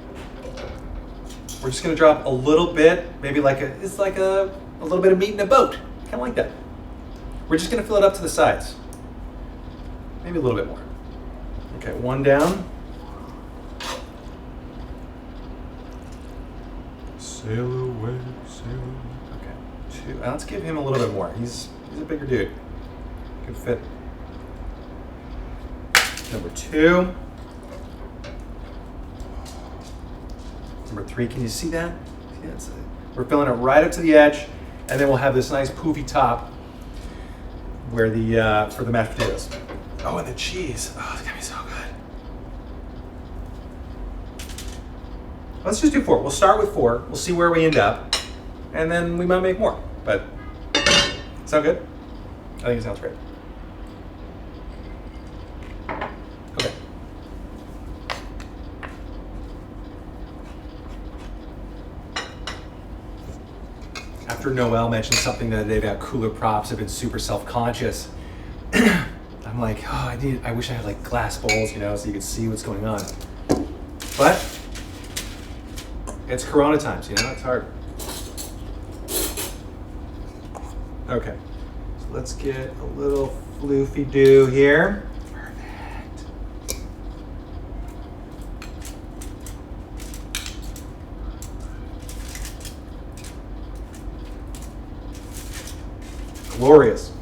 We're just gonna drop a little bit, maybe it's like a little bit of meat in a boat, kind of like that. We're just gonna fill it up to the sides. Maybe a little bit more. Okay, 1 down. Sail away, sail away. Okay, 2. Let's give him a little bit more. He's a bigger dude. Good fit. Number 2. Number 3, can you see that? Yeah, we're filling it right up to the edge, and then we'll have this nice poofy top where the for the mashed potatoes. Oh, and the cheese. Oh, it's gonna be so good. Let's just do 4. We'll start with 4. We'll see where we end up, and then we might make more. But sound good? I think it sounds great. Okay. After Noelle mentioned something the other day about cooler props, I've been super self-conscious. I'm like, oh, I wish I had like glass bowls, you know, so you could see what's going on. But it's Corona times, you know, it's hard. Okay, so let's get a little floofy do here. Perfect. Glorious.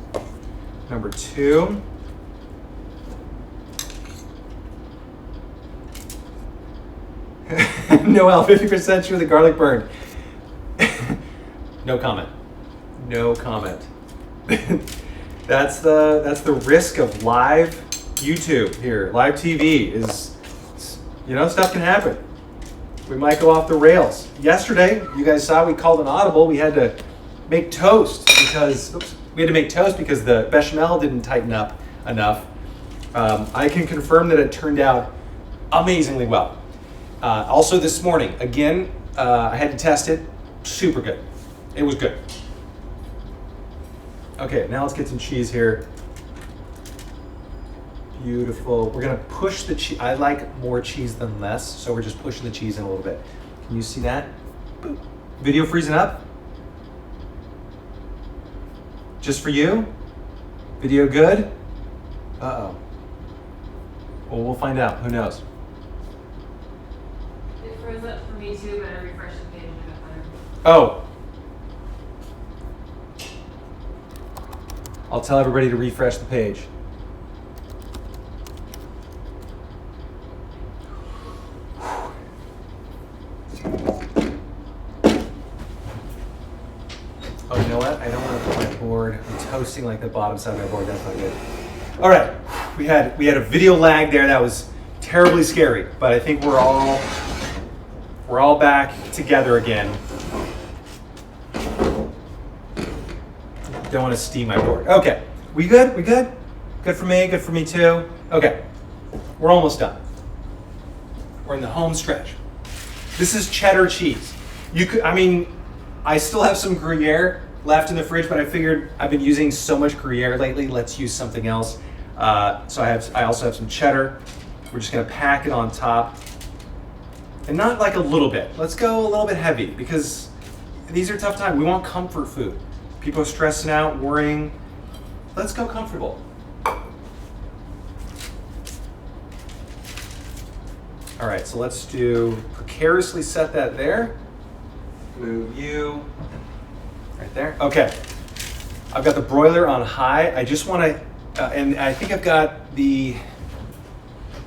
Number 2. Noelle, 50% sure the garlic burned. No comment. No comment. That's the risk of live YouTube here. Live TV is, you know, stuff can happen. We might go off the rails. Yesterday, you guys saw we called an audible. We had to make toast because the bechamel didn't tighten up enough. I can confirm that it turned out amazingly well. Also this morning, again, I had to test it. Super good. It was good. Okay, now let's get some cheese here. Beautiful. We're gonna push the cheese. I like more cheese than less, so we're just pushing the cheese in a little bit. Can you see that? Boop. Video freezing up? Just for you? Video good? Uh-oh. Well, we'll find out. Who knows? It froze up for me too, but I refreshed the page and it got better. Oh. I'll tell everybody to refresh the page. Oh, you know what? I don't want to put my board. I'm toasting like the bottom side of my board. That's not good. All right, we had a video lag there that was terribly scary, but I think we're all back together again. Don't want to steam my board. Okay, we good? We good? Good for me. Good for me too. Okay, we're almost done. We're in the home stretch. This is cheddar cheese. I still have some Gruyere left in the fridge, but I figured I've been using so much Gruyere lately. Let's use something else. So I also have some cheddar. We're just gonna pack it on top, and not like a little bit. Let's go a little bit heavy because these are tough times. We want comfort food. People are stressing out, worrying. Let's go comfortable. All right, so let's do precariously set that there. Move you right there. Okay, I've got the broiler on high. I just want to, and I think I've got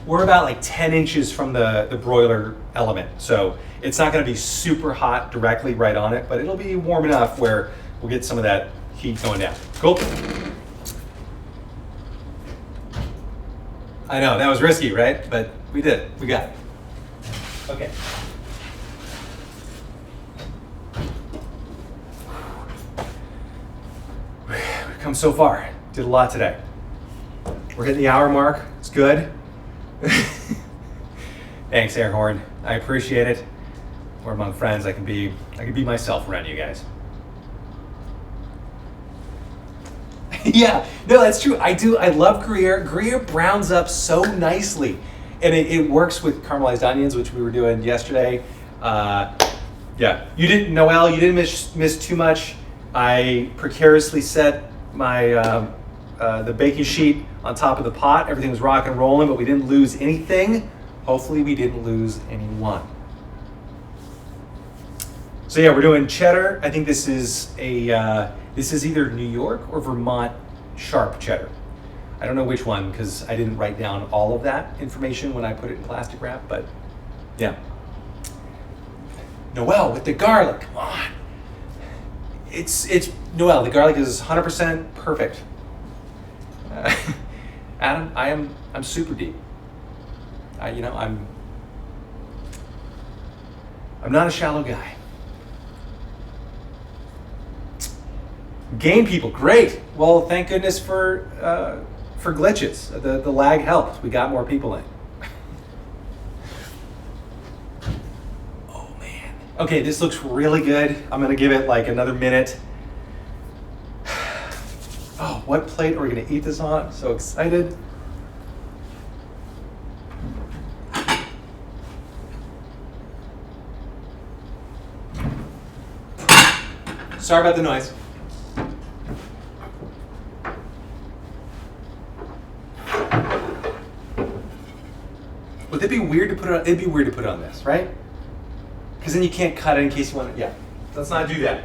we're about like 10 inches from the broiler element. So it's not going to be super hot directly right on it, but it'll be warm enough where we'll get some of that heat going down. Cool. I know, that was risky, right? But we did it. We got it. Okay. We've come so far. Did a lot today. We're hitting the hour mark. It's good. Thanks, Airhorn. I appreciate it. We're among friends. I can be myself around you guys. Yeah, no, that's true. I do. I love Gruyere. Gruyere browns up so nicely, and it works with caramelized onions, which we were doing yesterday. Yeah, Noelle, you didn't miss too much. I precariously set my the baking sheet on top of the pot. Everything was rock and rolling, but we didn't lose anything. Hopefully, we didn't lose anyone. So yeah, we're doing cheddar. I think this is either New York or Vermont sharp cheddar. I don't know which one because I didn't write down all of that information when I put it in plastic wrap, but yeah. Noelle with the garlic, come on. It's Noelle, the garlic is 100% perfect. Adam, I'm super deep. I'm not a shallow guy. Game people, great. Well, thank goodness for glitches. The lag helped. We got more people in. Oh man. Okay, this looks really good. I'm gonna give it like another minute. Oh, what plate are we gonna eat this on? I'm so excited. Sorry about the noise. Would it be weird to put it on? It'd be weird to put it on this, right? Because then you can't cut it in case you want to. Yeah. Let's not do that.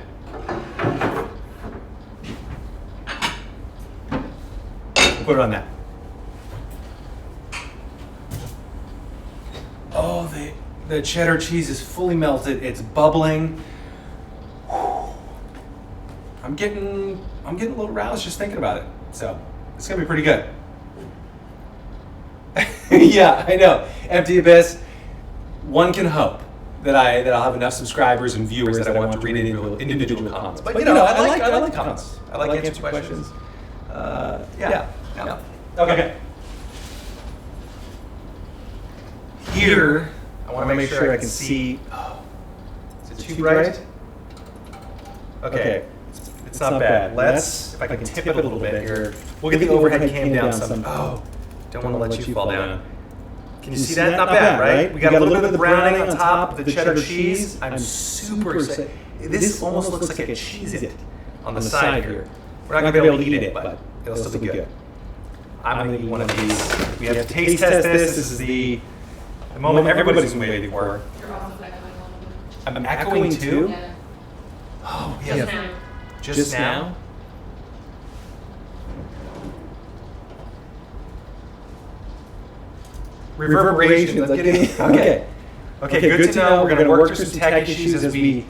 Put it on that. Oh, the cheddar cheese is fully melted. It's bubbling. I'm getting a little roused just thinking about it. So it's gonna be pretty good. Yeah, I know. Empty Abyss. One can hope that I'll have enough subscribers and viewers that I want to read individual comments. But you know, I like comments. I like answering questions. Yeah. Okay. Here, I want to make sure I can see. Oh, is it too bright? Okay. It's not bad. If I can tip it a little bit here. We'll get the overhead cam down some. Oh, don't want to let you fall down. Can you see that? Not bad, right? We got a little bit of the browning on top of the cheddar cheese. I'm super excited. This almost looks like a Cheez-It on the side here. We're not going to be able to eat it, but it'll still be good. I'm going to eat one of these. We have to taste test this. This is the moment everybody's been waiting for. You're also echoing a little bit. I'm echoing too? Yeah. Oh, Just yeah. now. Just now? Reverberation. Let's get in. Okay, good to know. We're going to work through some tech issues as we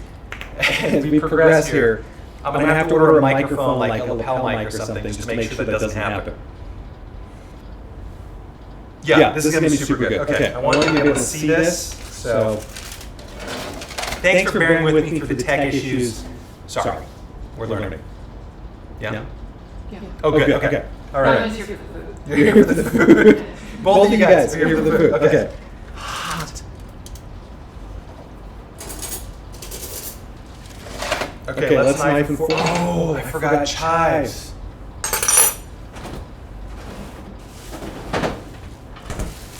progress here. I'm going to have to order a microphone, like a lapel mic or something, just to make sure that doesn't happen. Yeah, this is going to be super good. Okay, I want you to be able to see this. So, thanks for bearing with me through the tech issues. Sorry, we're learning. Yeah? Yeah. Oh, good. Okay. All I'm right. just here for the food. You're here for the food. Both of you guys are here for the food. Okay. Hot. Okay, let's knife and fork. Oh, I forgot chives.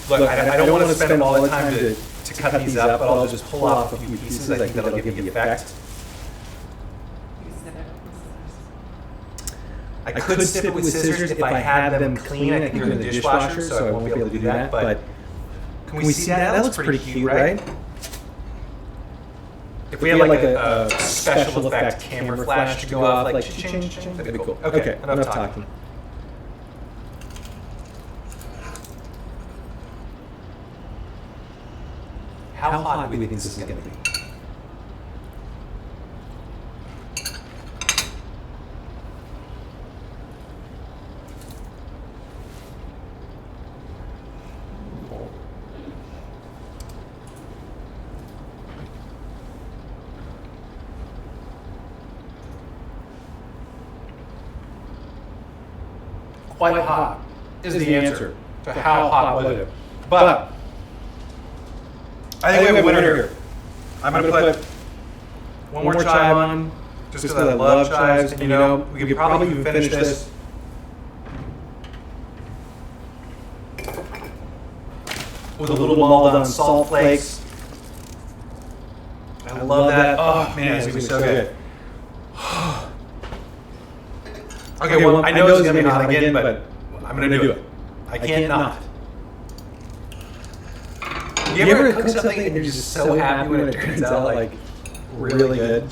Look, I don't want to spend all the time to cut these up, but I'll just pull off a few pieces. I think that'll give the effect. I could snip it with scissors if I had them clean. I think they're in the dishwasher, so I won't be able to do that. But can we see that? That looks pretty cute, right? If we had like a special effect camera flash to go off, like cha-ching, that'd be cool. Okay, enough talking. How hot do we think this is going to be? Quite hot is the answer to how hot was it. But I think we have a winner here. I'm going to put one more chive on, just because I love chives. And you know, we could probably even finish this with a little well-done salt flakes. I love that. Oh man, it's going to be so good. Okay, well, I know it's going to be hot again, but I'm going to do it. I can't not. You ever cook something and you're just so happy when it turns out like really good?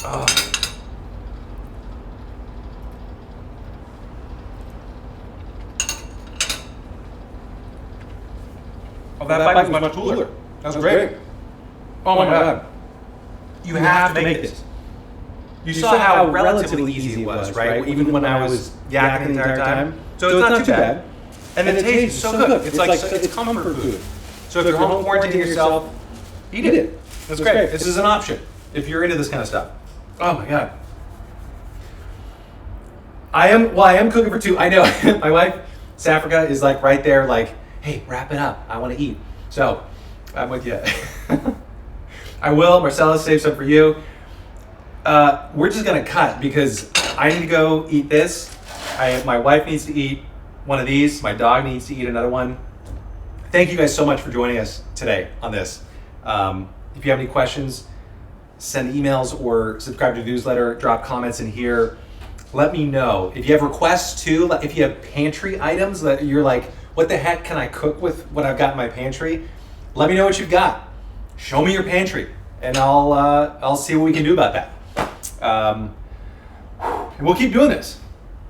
Oh. Oh, that bite was much cooler. That was great. Oh my God. You have to make this. You saw how relatively easy it was, right? Even when I was yakking the entire time. So it's not too bad. And the taste is so good. It's like it's comfort food. So if you're home quarantining yourself, eat it. That's great. This is an option if you're into this kind of stuff. Oh my God. I am cooking for two. I know. My wife, Safrika, is like right there like, hey, wrap it up. I want to eat. So I'm with you. I will. Marcellus, save some for you. We're just going to cut because I need to go eat this. My wife needs to eat one of these. My dog needs to eat another one. Thank you guys so much for joining us today on this. If you have any questions, send emails or subscribe to the newsletter, drop comments in here. Let me know. If you have requests too, like if you have pantry items that you're like, what the heck can I cook with what I've got in my pantry? Let me know what you've got. Show me your pantry and I'll see what we can do about that. And we'll keep doing this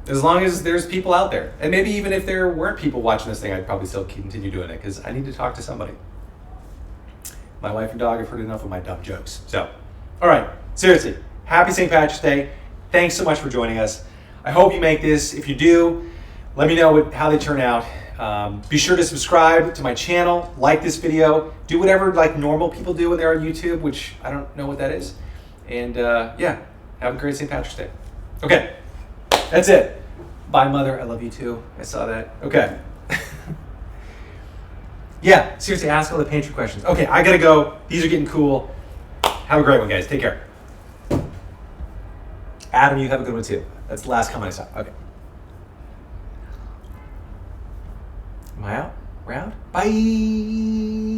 as long as there's people out there. And maybe even if there weren't people watching this thing, I'd probably still continue doing it because I need to talk to somebody. My wife and dog have heard enough of my dumb jokes. So, all right, seriously, happy St. Patrick's Day. Thanks so much for joining us. I hope you make this. If you do, let me know how they turn out. Be sure to subscribe to my channel, like this video, do whatever like normal people do when they're on YouTube, which I don't know what that is. And yeah, have a great St. Patrick's Day. Okay, that's it. Bye, Mother. I love you too. I saw that. Okay. Yeah, seriously, ask all the pantry questions. Okay, I gotta go. These are getting cool. Have a great one, guys. Take care. Adam, you have a good one too. That's the last comment I saw. Okay. Am I out? We're out? Bye.